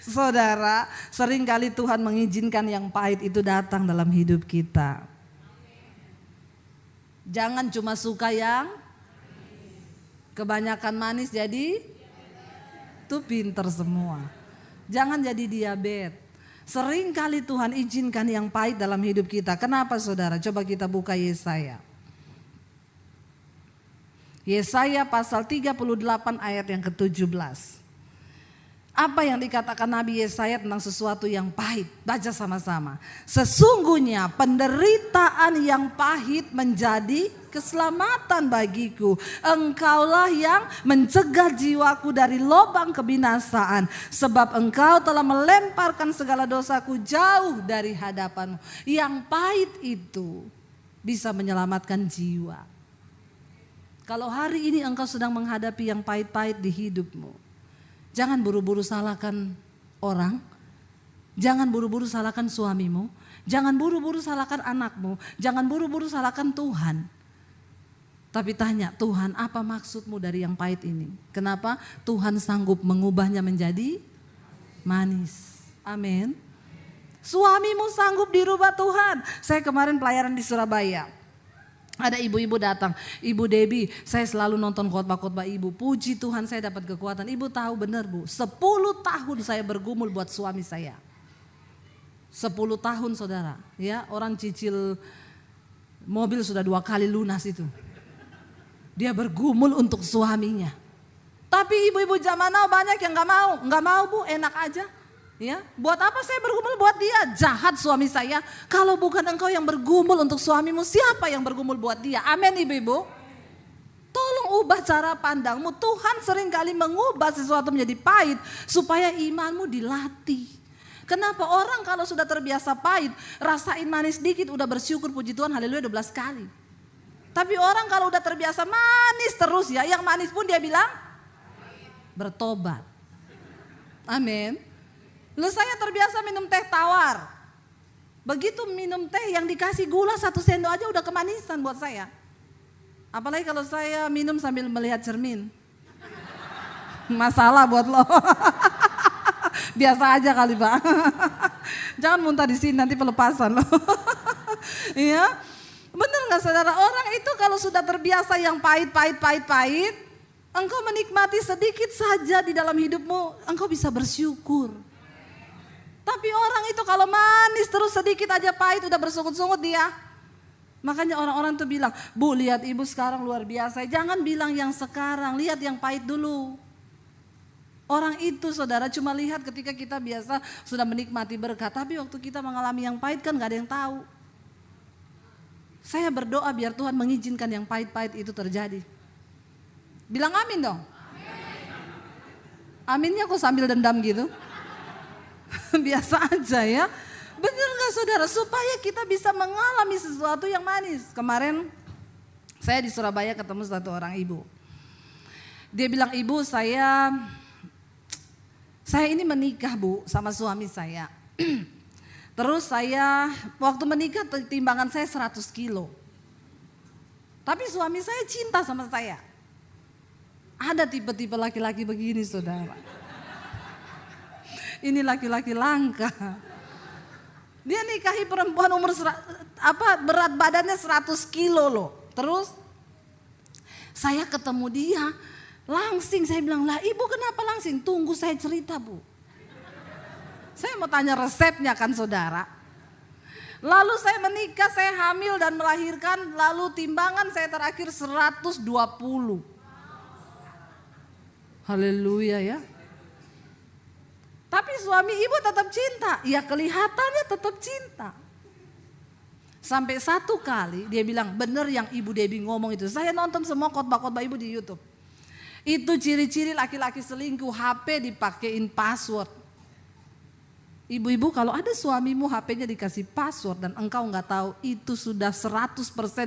Saudara, seringkali Tuhan mengizinkan yang pahit itu datang dalam hidup kita. Jangan cuma suka yang kebanyakan manis jadi tuh pinter semua. Jangan jadi diabetes. Sering kali Tuhan izinkan yang pahit dalam hidup kita. Kenapa saudara? Coba kita buka Yesaya. Yesaya pasal 38 ayat yang ke-17. Apa yang dikatakan Nabi Yesaya tentang sesuatu yang pahit? Baca sama-sama. Sesungguhnya penderitaan yang pahit menjadi keselamatan bagiku. Engkaulah yang mencegah jiwaku dari lubang kebinasaan. Sebab engkau telah melemparkan segala dosaku jauh dari hadapanmu. Yang pahit itu bisa menyelamatkan jiwa. Kalau hari ini engkau sedang menghadapi yang pahit-pahit di hidupmu, jangan buru-buru salahkan orang, jangan buru-buru salahkan suamimu, jangan buru-buru salahkan anakmu, jangan buru-buru salahkan Tuhan. Tapi tanya, Tuhan apa maksudmu dari yang pahit ini? Kenapa Tuhan sanggup mengubahnya menjadi manis? Amin. Suamimu sanggup dirubah Tuhan. Saya kemarin pelayaran di Surabaya. Ada ibu-ibu datang, Ibu Debbie, saya selalu nonton khotbah-khotbah ibu. Puji Tuhan saya dapat kekuatan. Ibu tahu benar bu, 10 tahun saya bergumul buat suami saya. 10 tahun saudara, ya orang cicil mobil sudah 2 kali lunas itu. Dia bergumul untuk suaminya. Tapi ibu-ibu zaman now banyak yang nggak mau bu, enak aja. Ya, buat apa saya bergumul buat dia? Jahat suami saya. Kalau bukan engkau yang bergumul untuk suamimu, siapa yang bergumul buat dia? Amin ibu-ibu. Tolong ubah cara pandangmu. Tuhan seringkali mengubah sesuatu menjadi pahit supaya imanmu dilatih. Kenapa orang kalau sudah terbiasa pahit, rasain manis dikit udah bersyukur puji Tuhan haleluya 12 kali. Tapi orang kalau udah terbiasa manis terus ya, yang manis pun dia bilang bertobat. Amin. Lu saya terbiasa minum teh tawar. Begitu minum teh yang dikasih gula 1 sendok aja udah kemanisan buat saya. Apalagi kalau saya minum sambil melihat cermin. Masalah buat lo. Biasa aja kali Pak. Jangan muntah di sini nanti pelepasan lo. Iya. Bener gak saudara? Orang itu kalau sudah terbiasa yang pahit, engkau menikmati sedikit saja di dalam hidupmu, engkau bisa bersyukur. Tapi orang itu kalau manis terus sedikit aja pahit udah bersungut-sungut dia. Makanya orang-orang tuh bilang, Bu lihat ibu sekarang luar biasa. Jangan bilang yang sekarang, lihat yang pahit dulu. Orang itu saudara cuma lihat ketika kita biasa sudah menikmati berkat. Tapi waktu kita mengalami yang pahit kan gak ada yang tahu. Saya berdoa biar Tuhan mengizinkan yang pahit-pahit itu terjadi. Bilang amin dong. Aminnya kok sambil dendam gitu. Biasa aja ya. Bener gak saudara? Supaya kita bisa mengalami sesuatu yang manis. Kemarin saya di Surabaya ketemu satu orang ibu. Dia bilang, ibu saya ini menikah Bu sama suami saya. Terus saya waktu menikah timbangan saya 100 kilo. Tapi suami saya cinta sama saya. Ada tipe-tipe laki-laki begini saudara. Ini laki-laki langka. Dia nikahi perempuan berat badannya 100 kilo loh. Terus saya ketemu dia, langsing saya bilang, lah ibu kenapa langsing? Tunggu saya cerita Bu. Saya mau tanya resepnya kan saudara. Lalu saya menikah, saya hamil dan melahirkan, lalu timbangan saya terakhir 120. Haleluya ya. Tapi suami ibu tetap cinta, ya kelihatannya tetap cinta. Sampai satu kali dia bilang, bener yang Ibu Debbie ngomong itu. Saya nonton semua khotbah-khotbah ibu di YouTube. Itu ciri-ciri laki-laki selingkuh, HP dipakein password. Ibu-ibu kalau ada suamimu HP-nya dikasih password dan engkau gak tahu, itu sudah 100%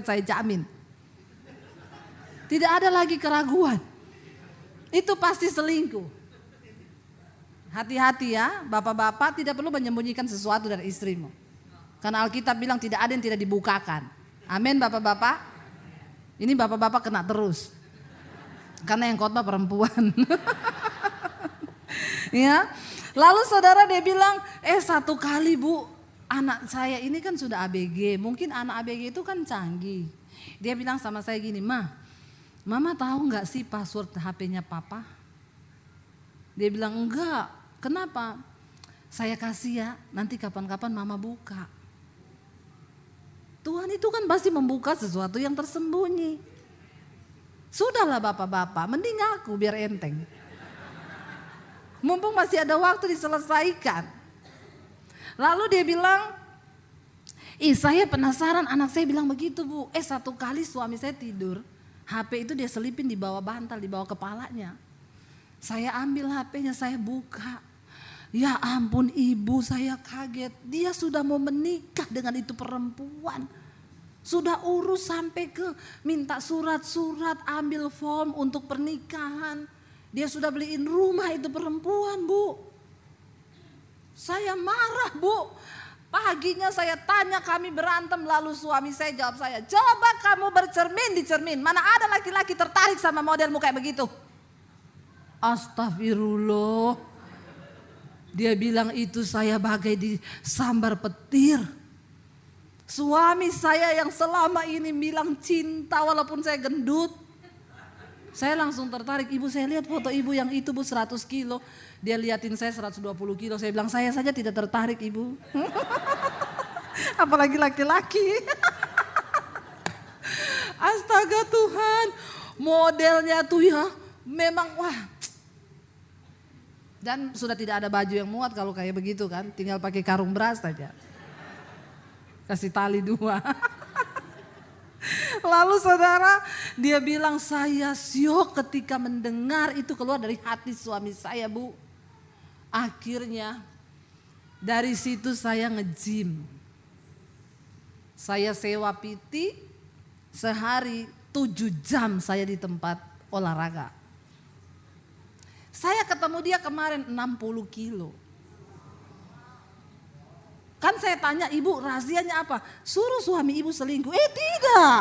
saya jamin. Tidak ada lagi keraguan. Itu pasti selingkuh. Hati-hati ya, bapak-bapak tidak perlu menyembunyikan sesuatu dari istrimu. Karena Alkitab bilang tidak ada yang tidak dibukakan. Amin bapak-bapak. Ini bapak-bapak kena terus. Karena yang khotbah perempuan. Ya. Lalu saudara dia bilang, satu kali Bu, anak saya ini kan sudah ABG. Mungkin anak ABG itu kan canggih. Dia bilang sama saya gini, Mama tahu gak sih password HP-nya Papa? Dia bilang enggak. Kenapa? Saya kasih ya, nanti kapan-kapan Mama buka. Tuhan itu kan pasti membuka sesuatu yang tersembunyi. Sudahlah bapak-bapak, mending aku biar enteng. Mumpung masih ada waktu diselesaikan. Lalu dia bilang, saya penasaran, anak saya bilang begitu Bu. Satu kali suami saya tidur, HP itu dia selipin di bawah bantal, di bawah kepalanya. Saya ambil HP-nya, saya buka. Ya ampun ibu, saya kaget. Dia sudah mau menikah dengan itu perempuan. Sudah urus sampai ke minta surat-surat, ambil form untuk pernikahan. Dia sudah beliin rumah itu perempuan Bu. Saya marah Bu. Paginya saya tanya, kami berantem, lalu suami saya jawab saya, coba kamu bercermin di cermin. Mana ada laki-laki tertarik sama modelmu kayak begitu? Astagfirullah. Dia bilang itu saya bagai disambar petir. Suami saya yang selama ini bilang cinta walaupun saya gendut. Saya langsung tertarik, ibu saya lihat foto ibu yang itu Bu 100 kilo. Dia liatin saya 120 kilo, saya bilang saya saja tidak tertarik ibu. Apalagi laki-laki. Astaga Tuhan, modelnya tuh ya memang wah. Dan sudah tidak ada baju yang muat kalau kayak begitu kan. Tinggal pakai karung beras saja. Kasih tali 2. Lalu saudara dia bilang saya syok ketika mendengar itu keluar dari hati suami saya Bu. Akhirnya dari situ saya nge-gym. Saya sewa PT sehari 7 jam saya di tempat olahraga. Saya ketemu dia kemarin 60 kilo. Kan saya tanya, ibu rahasianya apa? Suruh suami ibu selingkuh. Tidak.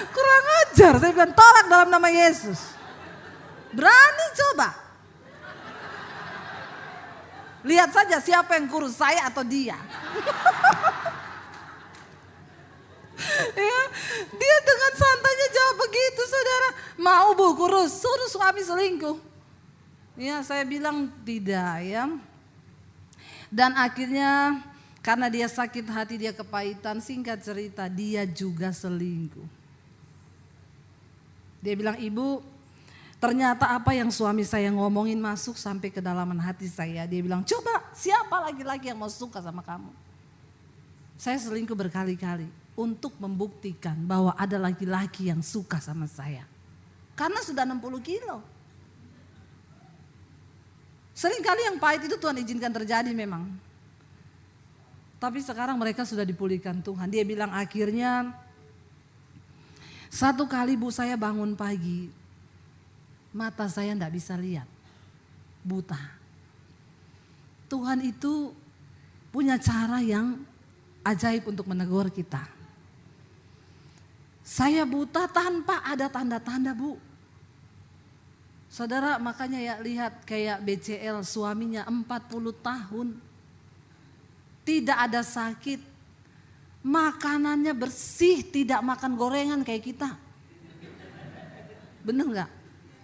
Kurang ajar, saya bilang tolak dalam nama Yesus. Berani coba. Lihat saja siapa yang kurus, saya atau dia. Ya, dia dengan santainya jawab begitu, saudara. Mau bu kurus, suruh suami selingkuh. Ya, saya bilang tidak ya. Dan akhirnya karena dia sakit hati, dia kepahitan, singkat cerita dia juga selingkuh. Dia bilang, ibu, ternyata apa yang suami saya ngomongin masuk sampai ke dalaman hati saya. Dia bilang, coba siapa laki-laki yang mau suka sama kamu? Saya selingkuh berkali-kali untuk membuktikan bahwa ada laki-laki yang suka sama saya. Karena sudah 60 kilo. Seringkali yang pahit itu Tuhan izinkan terjadi memang. Tapi sekarang mereka sudah dipulihkan Tuhan. Dia bilang akhirnya, satu kali bu saya bangun pagi, mata saya enggak bisa lihat, buta. Tuhan itu punya cara yang ajaib untuk menegur kita. Saya buta tanpa ada tanda-tanda bu. Saudara makanya ya lihat kayak BCL suaminya 40 tahun. Tidak ada sakit, makanannya bersih, tidak makan gorengan kayak kita. Bener gak?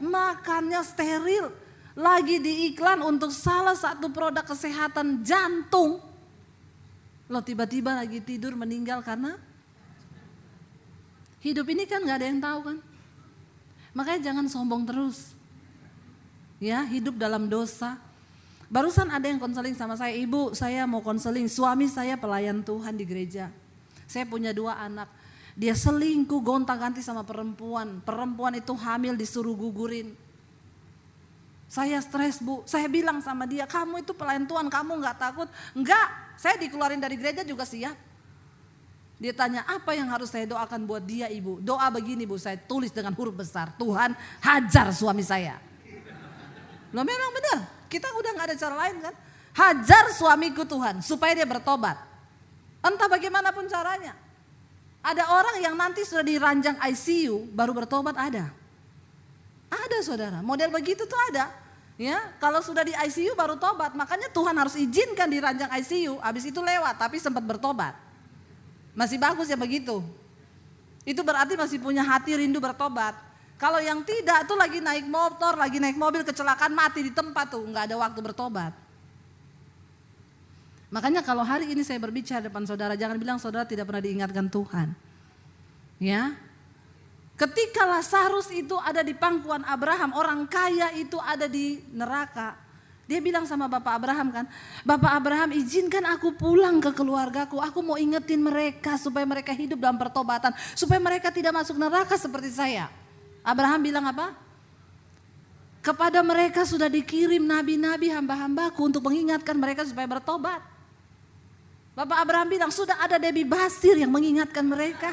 Makannya steril, lagi di iklan untuk salah satu produk kesehatan jantung. Loh tiba-tiba lagi tidur meninggal karena hidup ini kan gak ada yang tahu kan. Makanya jangan sombong terus. Ya, hidup dalam dosa. Barusan ada yang konseling sama saya, ibu saya mau konseling, suami saya pelayan Tuhan di gereja. Saya punya 2 anak, dia selingkuh gonta-ganti sama perempuan. Perempuan itu hamil disuruh gugurin. Saya stres bu, saya bilang sama dia, kamu itu pelayan Tuhan, kamu gak takut? Enggak, saya dikeluarin dari gereja juga siap. Dia tanya apa yang harus saya doakan buat dia ibu. Doa begini bu, saya tulis dengan huruf besar, Tuhan hajar suami saya. Loh memang benar, kita udah gak ada cara lain kan. Hajar suamiku Tuhan supaya dia bertobat. Entah bagaimanapun caranya. Ada orang yang nanti sudah di ranjang ICU baru bertobat ada. Ada saudara, model begitu tuh ada. Ya, kalau sudah di ICU baru tobat, makanya Tuhan harus izinkan di ranjang ICU, habis itu lewat tapi sempat bertobat. Masih bagus ya begitu. Itu berarti masih punya hati rindu bertobat. Kalau yang tidak tuh lagi naik motor, lagi naik mobil kecelakaan mati di tempat tuh, nggak ada waktu bertobat. Makanya kalau hari ini saya berbicara depan saudara, jangan bilang saudara tidak pernah diingatkan Tuhan. Ya, ketika Lazarus itu ada di pangkuan Abraham, orang kaya itu ada di neraka. Dia bilang sama Bapak Abraham kan, Bapak Abraham izinkan aku pulang ke keluargaku, aku mau ingetin mereka supaya mereka hidup dalam pertobatan, supaya mereka tidak masuk neraka seperti saya. Abraham bilang apa? Kepada mereka sudah dikirim nabi-nabi hamba-hambaku untuk mengingatkan mereka supaya bertobat. Bapak Abraham bilang sudah ada Debbie Basir yang mengingatkan mereka.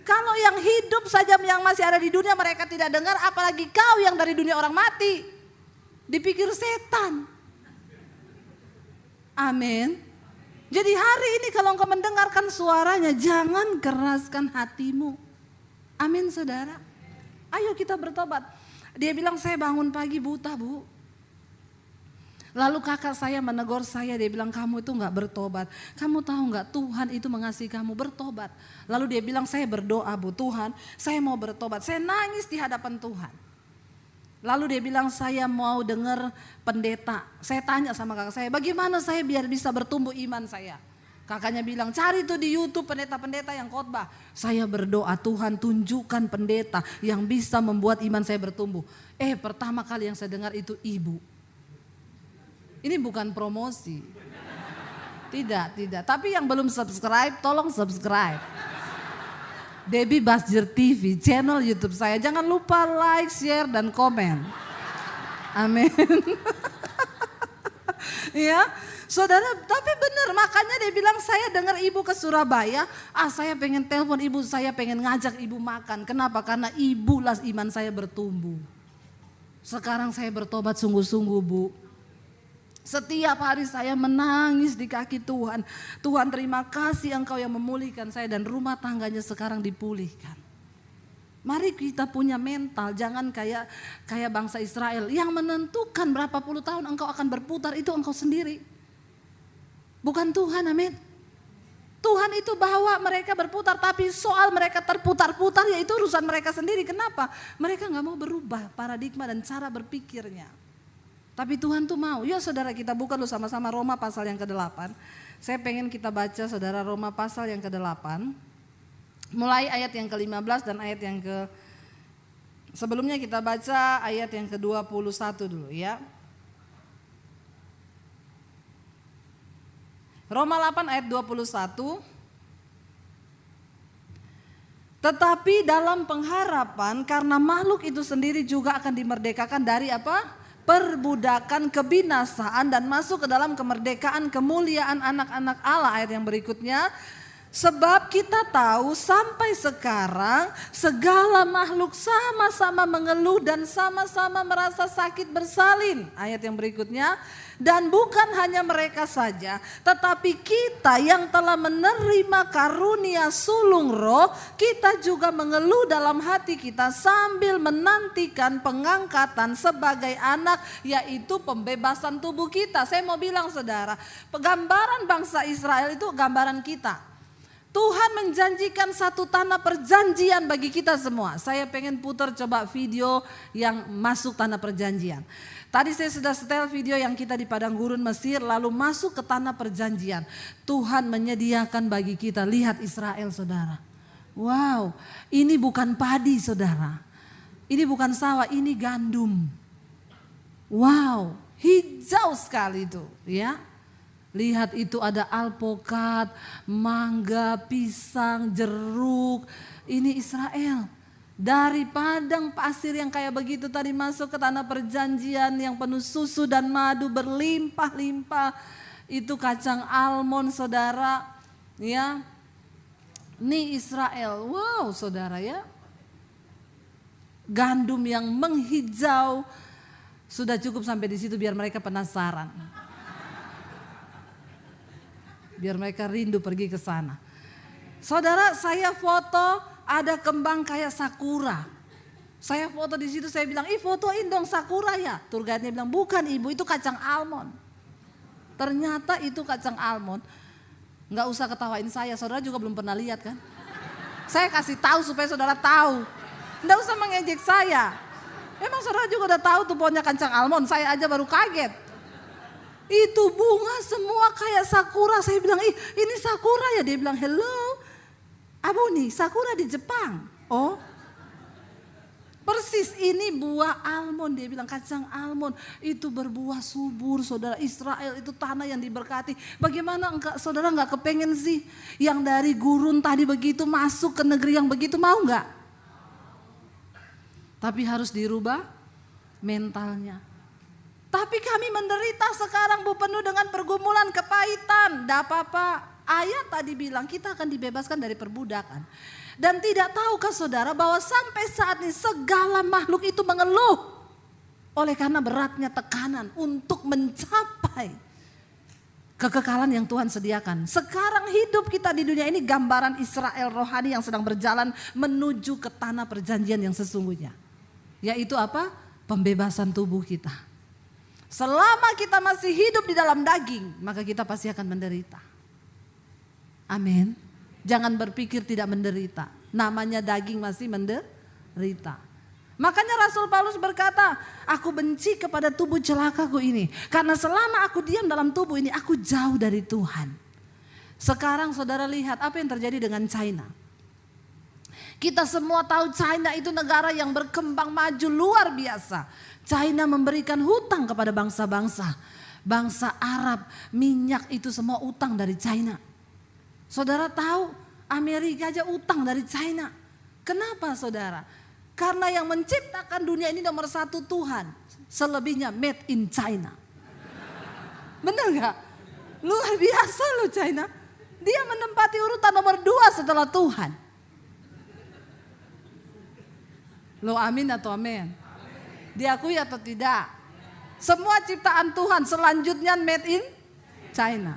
Kalau yang hidup saja yang masih ada di dunia mereka tidak dengar, apalagi kau yang dari dunia orang mati. Dipikir setan. Amin. Jadi hari ini kalau engkau mendengarkan suaranya, jangan keraskan hatimu. Amin saudara. Ayo kita bertobat. Dia bilang saya bangun pagi buta bu. Lalu kakak saya menegur saya, dia bilang kamu itu gak bertobat. Kamu tahu gak Tuhan itu mengasihi kamu, bertobat. Lalu dia bilang saya berdoa bu, Tuhan saya mau bertobat. Saya nangis di hadapan Tuhan. Lalu dia bilang saya mau dengar pendeta. Saya tanya sama kakak saya, bagaimana saya biar bisa bertumbuh iman saya. Kakaknya bilang cari tuh di YouTube pendeta-pendeta yang khotbah. Saya berdoa Tuhan tunjukkan pendeta yang bisa membuat iman saya bertumbuh. Pertama kali yang saya dengar itu ibu. Ini bukan promosi. Tidak. Tapi yang belum subscribe tolong subscribe. Debbie Basir TV, channel YouTube saya. Jangan lupa like, share, dan komen. Amin. Ya, saudara, tapi benar makanya dia bilang saya dengar ibu ke Surabaya, saya pengen telepon ibu, saya pengen ngajak ibu makan. Kenapa? Karena ibulah iman saya bertumbuh. Sekarang saya bertobat sungguh-sungguh, Bu. Setiap hari saya menangis di kaki Tuhan. Tuhan, terima kasih Engkau yang memulihkan saya dan rumah tangganya sekarang dipulihkan. Mari kita punya mental, jangan kayak bangsa Israel yang menentukan berapa puluh tahun engkau akan berputar, itu engkau sendiri. Bukan Tuhan, amin. Tuhan itu bawa mereka berputar, tapi soal mereka terputar-putar ya itu urusan mereka sendiri. Kenapa? Mereka gak mau berubah paradigma dan cara berpikirnya. Tapi Tuhan tuh mau. Yuk saudara, kita buka dulu sama-sama Roma pasal yang ke-8. Saya pengen kita baca saudara Roma pasal yang ke-8. Mulai ayat yang ke-15 dan ayat yang ke... Sebelumnya kita baca ayat yang ke-21 dulu ya. Roma 8 ayat 21. Tetapi dalam pengharapan karena makhluk itu sendiri juga akan dimerdekakan dari apa? Perbudakan kebinasaan dan masuk ke dalam kemerdekaan kemuliaan anak-anak Allah. Ayat yang berikutnya. Sebab kita tahu sampai sekarang segala makhluk sama-sama mengeluh dan sama-sama merasa sakit bersalin. Ayat yang berikutnya. Dan bukan hanya mereka saja, tetapi kita yang telah menerima karunia sulung roh, kita juga mengeluh dalam hati kita sambil menantikan pengangkatan sebagai anak, yaitu pembebasan tubuh kita. Saya mau bilang saudara, gambaran bangsa Israel itu gambaran kita. Tuhan menjanjikan satu tanah perjanjian bagi kita semua. Saya pengen putar coba video yang masuk tanah perjanjian. Tadi saya sudah setel video yang kita di padang gurun Mesir lalu masuk ke tanah perjanjian. Tuhan menyediakan bagi kita, lihat Israel saudara. Wow, ini bukan padi saudara. Ini bukan sawah, ini gandum. Wow, hijau sekali itu ya. Lihat itu ada alpukat, mangga, pisang, jeruk. Ini Israel. Dari padang pasir yang kayak begitu tadi masuk ke tanah perjanjian yang penuh susu dan madu berlimpah-limpah. Itu kacang almond saudara. Ya. Ini Israel. Wow saudara ya. Gandum yang menghijau. Sudah cukup sampai di situ biar mereka penasaran. Biar mereka rindu pergi ke sana. Saudara, saya foto ada kembang kayak sakura. Saya foto di situ, saya bilang, fotoin dong sakura ya. Tour guide-nya bilang, bukan ibu, itu kacang almond. Ternyata itu kacang almond. Nggak usah ketawain saya, saudara juga belum pernah lihat kan. Saya kasih tahu supaya saudara tahu. Nggak usah mengejek saya. Memang saudara juga udah tahu tuh pohonnya kacang almond, saya aja baru kaget. Itu bunga semua kayak sakura. Saya bilang, ini sakura ya. Dia bilang, hello. Abu nih, sakura di Jepang. Oh. Persis ini buah almond. Dia bilang kacang almond. Itu berbuah subur saudara. Israel itu tanah yang diberkati. Bagaimana saudara gak kepengen sih. Yang dari gurun tadi begitu masuk ke negeri yang begitu, mau gak? Tapi harus dirubah mentalnya. Tapi kami menderita sekarang Bu, penuh dengan pergumulan, kepahitan. Tidak apa-apa. Ayat tadi bilang kita akan dibebaskan dari perbudakan. Dan tidak tahukah saudara bahwa sampai saat ini segala makhluk itu mengeluh. Oleh karena beratnya tekanan untuk mencapai kekekalan yang Tuhan sediakan. Sekarang hidup kita di dunia ini gambaran Israel rohani yang sedang berjalan menuju ke tanah perjanjian yang sesungguhnya. Yaitu apa? Pembebasan tubuh kita. Selama kita masih hidup di dalam daging, maka kita pasti akan menderita. Amin. Jangan berpikir tidak menderita. Namanya daging masih menderita. Makanya Rasul Paulus berkata, aku benci kepada tubuh celakaku ini. Karena selama aku diam dalam tubuh ini, aku jauh dari Tuhan. Sekarang saudara lihat apa yang terjadi dengan China. Kita semua tahu China itu negara yang berkembang maju luar biasa. China memberikan hutang kepada bangsa-bangsa. Bangsa Arab, minyak itu semua utang dari China. Saudara tahu Amerika aja utang dari China. Kenapa saudara? Karena yang menciptakan dunia ini nomor satu Tuhan. Selebihnya made in China. Benar gak? Luar biasa loh China. Dia menempati urutan nomor 2 setelah Tuhan. Lo amin atau amin? Diakui atau tidak? Semua ciptaan Tuhan selanjutnya made in China.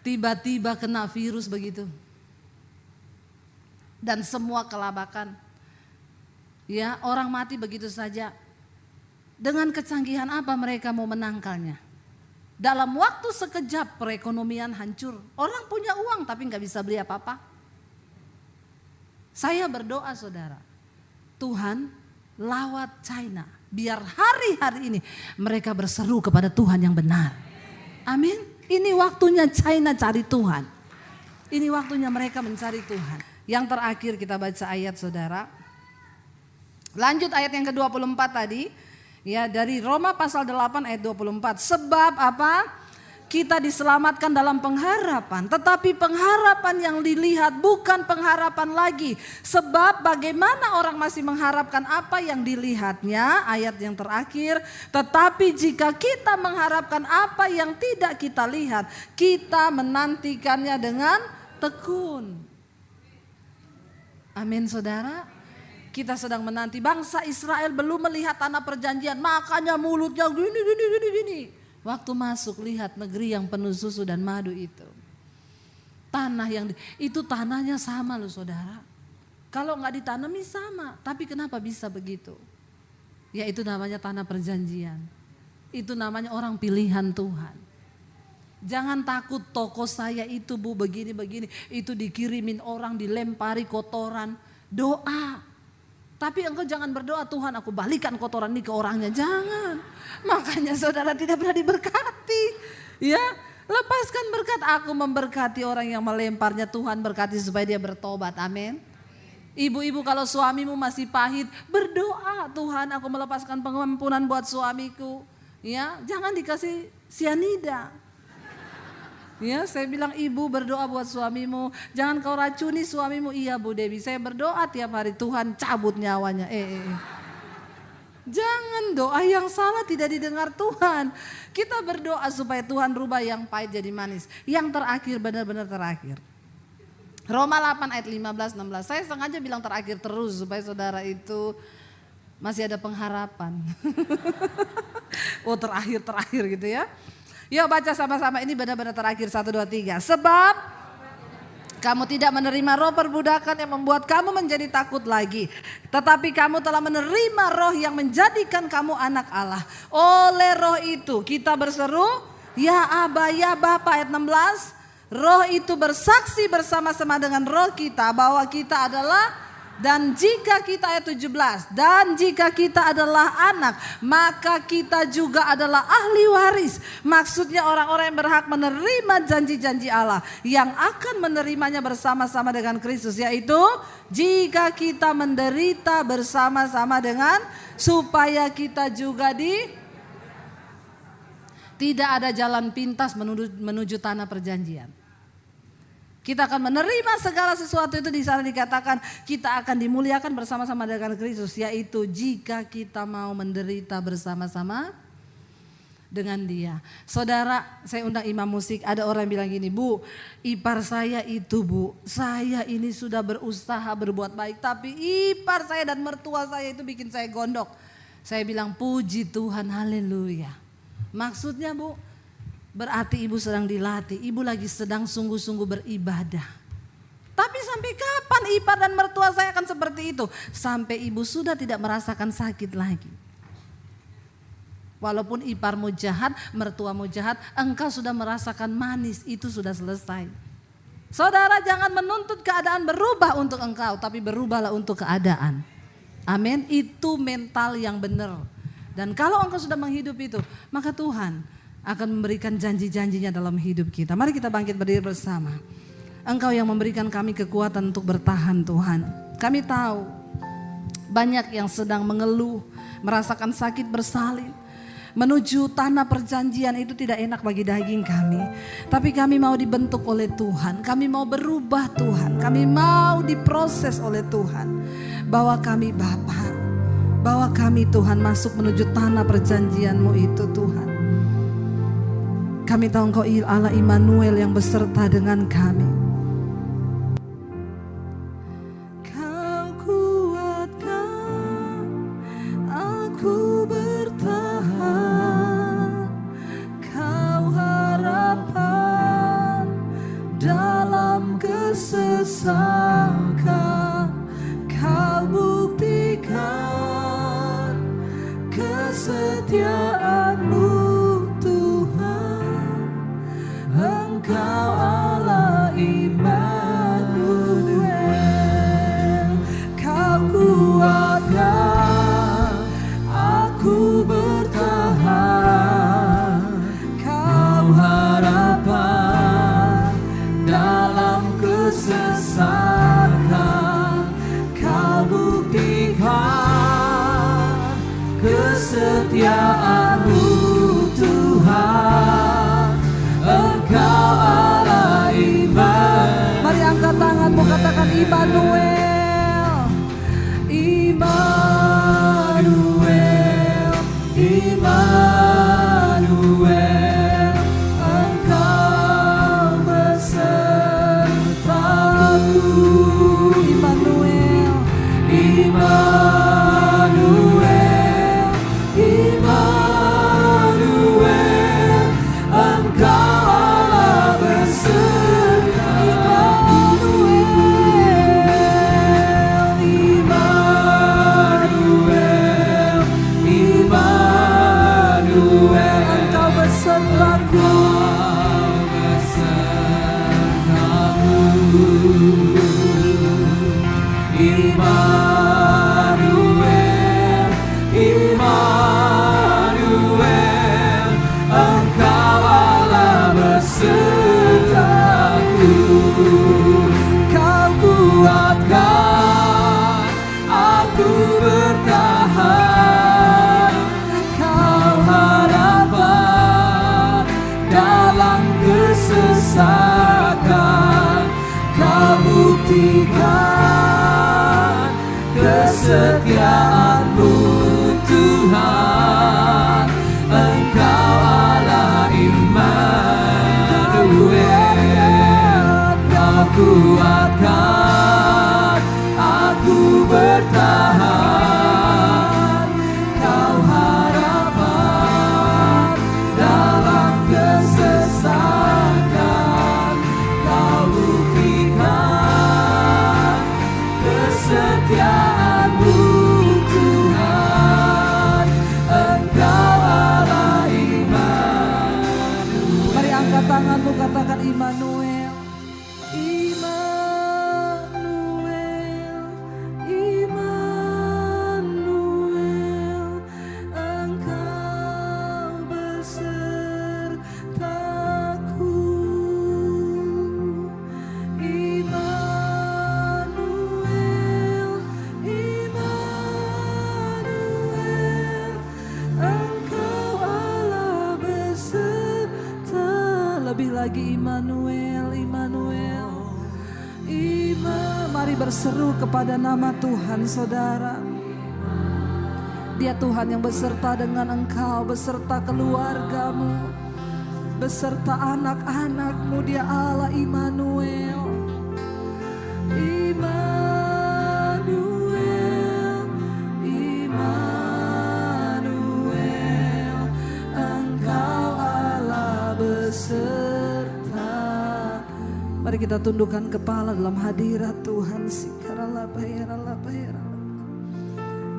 Tiba-tiba kena virus begitu. Dan semua kelabakan. Ya, orang mati begitu saja. Dengan kecanggihan apa mereka mau menangkalnya? Dalam waktu sekejap perekonomian hancur. Orang punya uang tapi nggak bisa beli apa-apa. Saya berdoa saudara, Tuhan lawat China. Biar hari-hari ini mereka berseru kepada Tuhan yang benar. Amin. Ini waktunya China cari Tuhan. Ini waktunya mereka mencari Tuhan. Yang terakhir kita baca ayat saudara. Lanjut ayat yang ke-24 tadi. Ya, dari Roma pasal 8 ayat 24. Sebab apa? Kita diselamatkan dalam pengharapan. Tetapi pengharapan yang dilihat bukan pengharapan lagi. Sebab bagaimana orang masih mengharapkan apa yang dilihatnya. Ayat yang terakhir. Tetapi jika kita mengharapkan apa yang tidak kita lihat. Kita menantikannya dengan tekun. Amin saudara. Kita sedang menanti, bangsa Israel belum melihat tanah perjanjian, makanya mulutnya gini. Waktu masuk lihat negeri yang penuh susu dan madu itu. Tanah yang itu tanahnya sama loh saudara. Kalau nggak ditanami sama, tapi kenapa bisa begitu? Ya itu namanya tanah perjanjian. Itu namanya orang pilihan Tuhan. Jangan takut toko saya itu bu begini-begini, itu dikirimin orang dilempari kotoran, doa. Tapi engkau jangan berdoa, Tuhan aku balikan kotoran ini ke orangnya. Jangan. Makanya saudara tidak pernah diberkati. Ya, lepaskan berkat. Aku memberkati orang yang melemparnya, Tuhan berkati supaya dia bertobat. Amin. Ibu-ibu kalau suamimu masih pahit, berdoa, Tuhan aku melepaskan pengampunan buat suamiku. Ya, jangan dikasih sianida. Ya, saya bilang ibu berdoa buat suamimu, jangan kau racuni suamimu. Iya Bu Dewi, saya berdoa tiap hari Tuhan cabut nyawanya. Jangan, doa yang salah tidak didengar Tuhan. Kita berdoa supaya Tuhan rubah yang pahit jadi manis. Yang terakhir, benar-benar terakhir. Roma 8 ayat 15-16. Saya sengaja bilang terakhir terus supaya saudara itu masih ada pengharapan. Oh terakhir gitu ya. Yuk baca sama-sama, ini benar-benar terakhir 1, 2, 3. Sebab kamu tidak menerima roh perbudakan yang membuat kamu menjadi takut lagi. Tetapi kamu telah menerima roh yang menjadikan kamu anak Allah. Oleh roh itu kita berseru, ya Aba, ya Bapa. Ayat 16. Roh itu bersaksi bersama-sama dengan roh kita bahwa kita adalah, dan jika kita ayat 17, dan jika kita adalah anak, maka kita juga adalah ahli waris. Maksudnya orang-orang yang berhak menerima janji-janji Allah, yang akan menerimanya bersama-sama dengan Kristus, yaitu jika kita menderita bersama-sama dengan, supaya kita juga tidak ada jalan pintas menuju tanah perjanjian. Kita akan menerima segala sesuatu itu. Di sana dikatakan kita akan dimuliakan bersama-sama dengan Kristus, yaitu jika kita mau menderita bersama-sama dengan Dia. Saudara, saya undang imam musik, ada orang bilang gini, Bu, ipar saya itu Bu, saya ini sudah berusaha berbuat baik, tapi ipar saya dan mertua saya itu bikin saya gondok. Saya bilang puji Tuhan, haleluya. Maksudnya Bu, berarti ibu sedang dilatih, ibu lagi sedang sungguh-sungguh beribadah. Tapi sampai kapan ipar dan mertua saya akan seperti itu? Sampai ibu sudah tidak merasakan sakit lagi. Walaupun iparmu jahat, mertuamu jahat, engkau sudah merasakan manis, itu sudah selesai. Saudara, jangan menuntut keadaan berubah untuk engkau, tapi berubahlah untuk keadaan. Amin, itu mental yang benar. Dan kalau engkau sudah menghidup itu, maka Tuhan akan memberikan janji-janjinya dalam hidup kita. Mari kita bangkit berdiri bersama. Engkau yang memberikan kami kekuatan untuk bertahan Tuhan. Kami tahu banyak yang sedang mengeluh, merasakan sakit bersalin. Menuju tanah perjanjian itu tidak enak bagi daging kami. Tapi kami mau dibentuk oleh Tuhan. Kami mau berubah Tuhan. Kami mau diproses oleh Tuhan. Bahwa kami Bapa, bahwa kami Tuhan masuk menuju tanah perjanjian-Mu itu Tuhan. Kami tahu Engkau Allah Immanuel yang beserta dengan kami. Kau kuatkan rasakan, Kau buktikan kesetiaan-Mu Tuhan. Engkau Allah Immanuel, Kau kuatkan aku bertahan, Kau harapan dalam kesesakan, Kau buktikan kesetiaan-Mu Tuhan. Engkau Allah Immanuel. Mari angkat tanganmu, katakan Immanuel, Immanuel, Immanuel. Engkau besertaku, Immanuel, Immanuel, Immanuel. Engkau Allah besertaku, Immanuel, Immanuel. Engkau besertaku, Immanuel, Immanuel. Engkau Allah besertaku, Kau kuatkan aku bertahan, Kau harapan dalam kesesakan, Kau buktikan kesetiaan-Mu Tuhan. Engkau Allah Immanuel, Kau kuatkan aku bertahan, Kau harapan dalam kesesakan, Kau buktikan kesetiaan-Mu Tuhan. Engkau Allah Immanuel. Mari angkat tanganmu, katakan Immanuel, Immanuel, Immanuel. Engkau besertaku, Immanuel, Immanuel. Engkau Allah beserta. Lebih lagi Immanuel, Immanuel, Mari berseru kepada nama Tuhan, saudara. Dia Tuhan yang beserta dengan engkau, beserta keluargamu, beserta anak-anakmu. Dia Allah Immanuel, Immanuel, Immanuel. Engkau Allah beserta. Mari kita tundukkan kepala dalam hadirat Tuhan.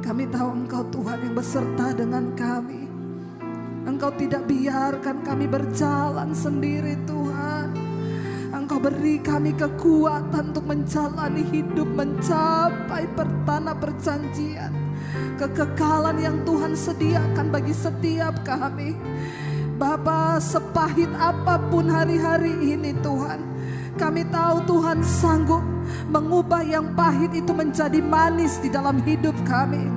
Kami tahu Engkau Tuhan yang beserta dengan kami. Engkau tidak biarkan kami berjalan sendiri Tuhan. Engkau beri kami kekuatan untuk menjalani hidup, mencapai tanah perjanjian, kekekalan yang Tuhan sediakan bagi setiap kami. Bapa, sepahit apapun hari-hari ini Tuhan, kami tahu Tuhan sanggup mengubah yang pahit itu menjadi manis di dalam hidup kami.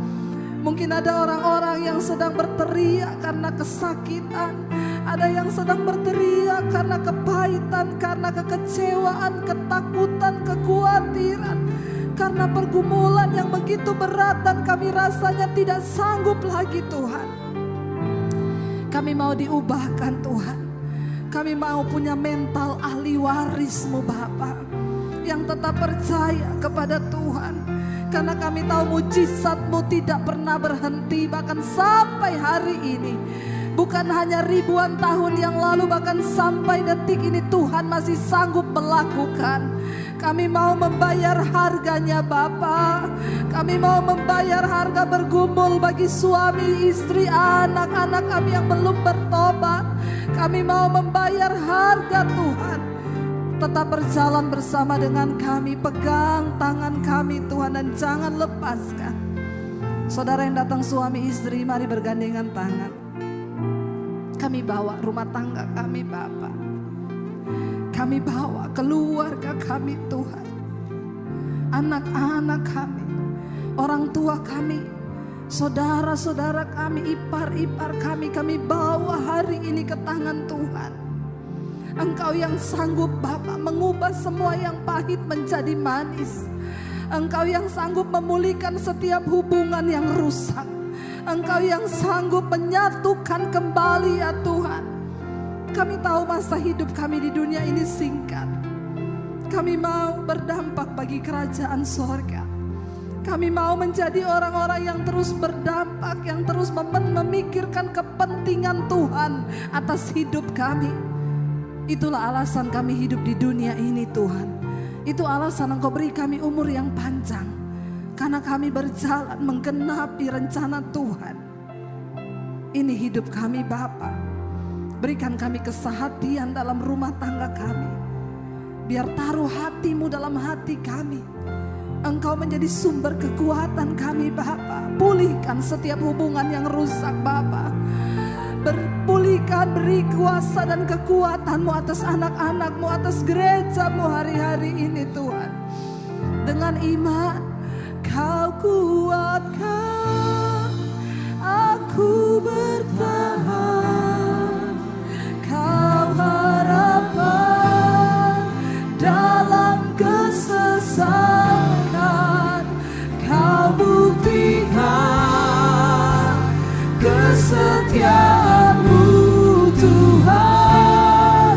Mungkin ada orang-orang yang sedang berteriak karena kesakitan, ada yang sedang berteriak karena kepahitan, karena kekecewaan, ketakutan, kekhawatiran, karena pergumulan yang begitu berat dan kami rasanya tidak sanggup lagi Tuhan. Kami mau diubahkan Tuhan. Kami mau punya mental ahli waris-Mu Bapa, yang tetap percaya kepada Tuhan. Karena kami tahu mujizat-Mu tidak pernah berhenti, bahkan sampai hari ini. Bukan hanya ribuan tahun yang lalu, bahkan sampai detik ini Tuhan masih sanggup melakukan. Kami mau membayar harganya Bapa. Kami mau membayar harga bergumul bagi suami, istri, anak-anak kami yang belum bertobat. Kami mau membayar harga Tuhan. Tetap berjalan bersama dengan kami. Pegang tangan kami Tuhan dan jangan lepaskan. Saudara yang datang suami istri, mari bergandengan tangan. Kami bawa rumah tangga kami Bapa. Kami bawa keluarga kami Tuhan. Anak-anak kami, orang tua kami, saudara-saudara kami, ipar-ipar kami bawa hari ini ke tangan Tuhan. Engkau yang sanggup Bapa mengubah semua yang pahit menjadi manis. Engkau yang sanggup memulihkan setiap hubungan yang rusak. Engkau yang sanggup menyatukan kembali ya Tuhan. Kami tahu masa hidup kami di dunia ini singkat. Kami mau berdampak bagi kerajaan sorga. Kami mau menjadi orang-orang yang terus berdampak, yang terus memikirkan kepentingan Tuhan atas hidup kami. Itulah alasan kami hidup di dunia ini Tuhan. Itu alasan Engkau beri kami umur yang panjang. Karena kami berjalan menggenapi rencana Tuhan. Ini hidup kami Bapa. Berikan kami kesehatan dalam rumah tangga kami. Biar taruh hati-Mu dalam hati kami. Engkau menjadi sumber kekuatan kami Bapa. Pulihkan setiap hubungan yang rusak Bapa. Berpulihkan, beri kuasa dan kekuatan-Mu atas anak-anak-Mu, atas gereja-Mu hari-hari ini Tuhan. Dengan iman Kau kuatkan aku bertahan. Kau harapan dalam kesesakan. Kau buktikan kesetiaan-Mu Tuhan.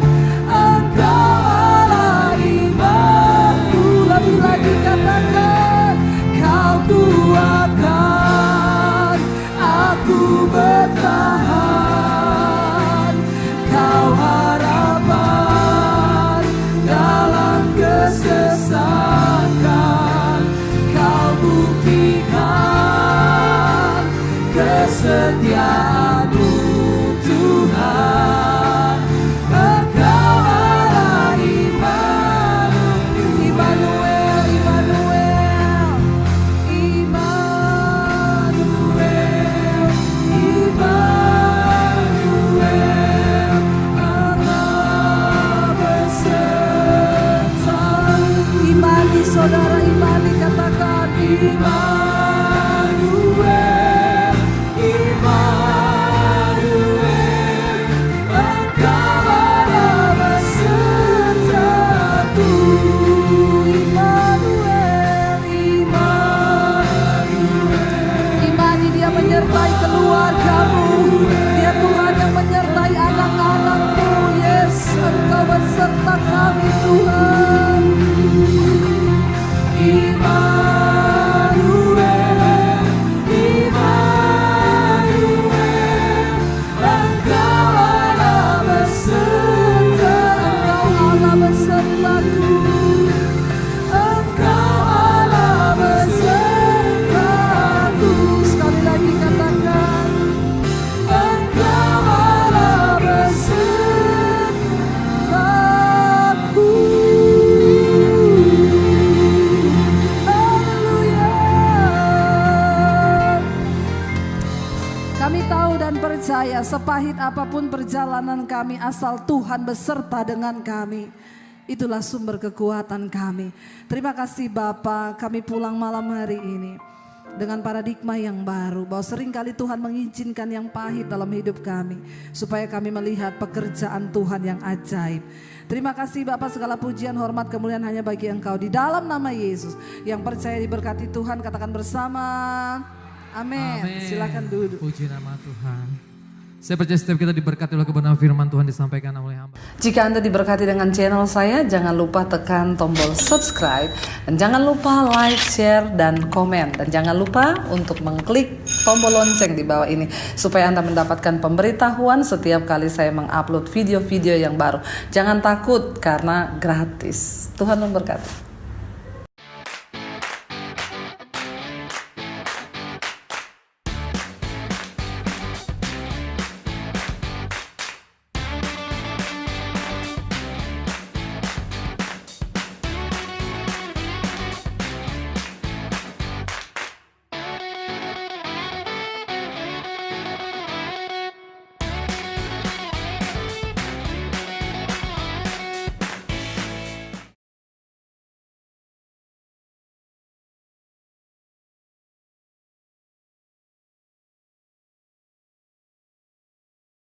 Engkau Allah imanku. Lagi-lagi katakan Kau kuatkan aku bertahan. Kau harapan dalam kesesakan. Kau buktikan kesetiaan-Mu Tuhan. Engkau Allah Immanuel, Immanuel, Immanuel, Immanuel, Allah beserta. Imani saudara, imani katakan Immanuel, Immanuel, Engkau Allah besertaku. Immanuel, Immanuel. Imani Dia menyertai keluargamu. Dia Tuhan yang menyertai anak-anak-Mu. Yes, Engkau beserta kami Tuhan. Immanuel, Immanuel, Engkau Allah beserta. Engkau Allah besertaku. Engkau Allah besertaku. Sekali lagi katakan Engkau Allah besertaku. Kami tahu dan percaya sepahit apapun perjalanan kami, asal Tuhan beserta dengan kami. Itulah sumber kekuatan kami. Terima kasih Bapa, kami pulang malam hari ini dengan paradigma yang baru, bahwa seringkali Tuhan mengizinkan yang pahit dalam hidup kami supaya kami melihat pekerjaan Tuhan yang ajaib. Terima kasih Bapa, segala pujian, hormat, kemuliaan hanya bagi Engkau. Di dalam nama Yesus, yang percaya diberkati Tuhan katakan bersama amin. Silakan duduk. Puji nama Tuhan. Saya percaya setiap kita diberkati oleh kebenaran firman Tuhan disampaikan oleh hamba. Jika Anda diberkati dengan channel saya, jangan lupa tekan tombol subscribe. Dan jangan lupa like, share, dan komen. Dan jangan lupa untuk mengklik tombol lonceng di bawah ini. Supaya Anda mendapatkan pemberitahuan setiap kali saya mengupload video-video yang baru. Jangan takut karena gratis. Tuhan memberkati.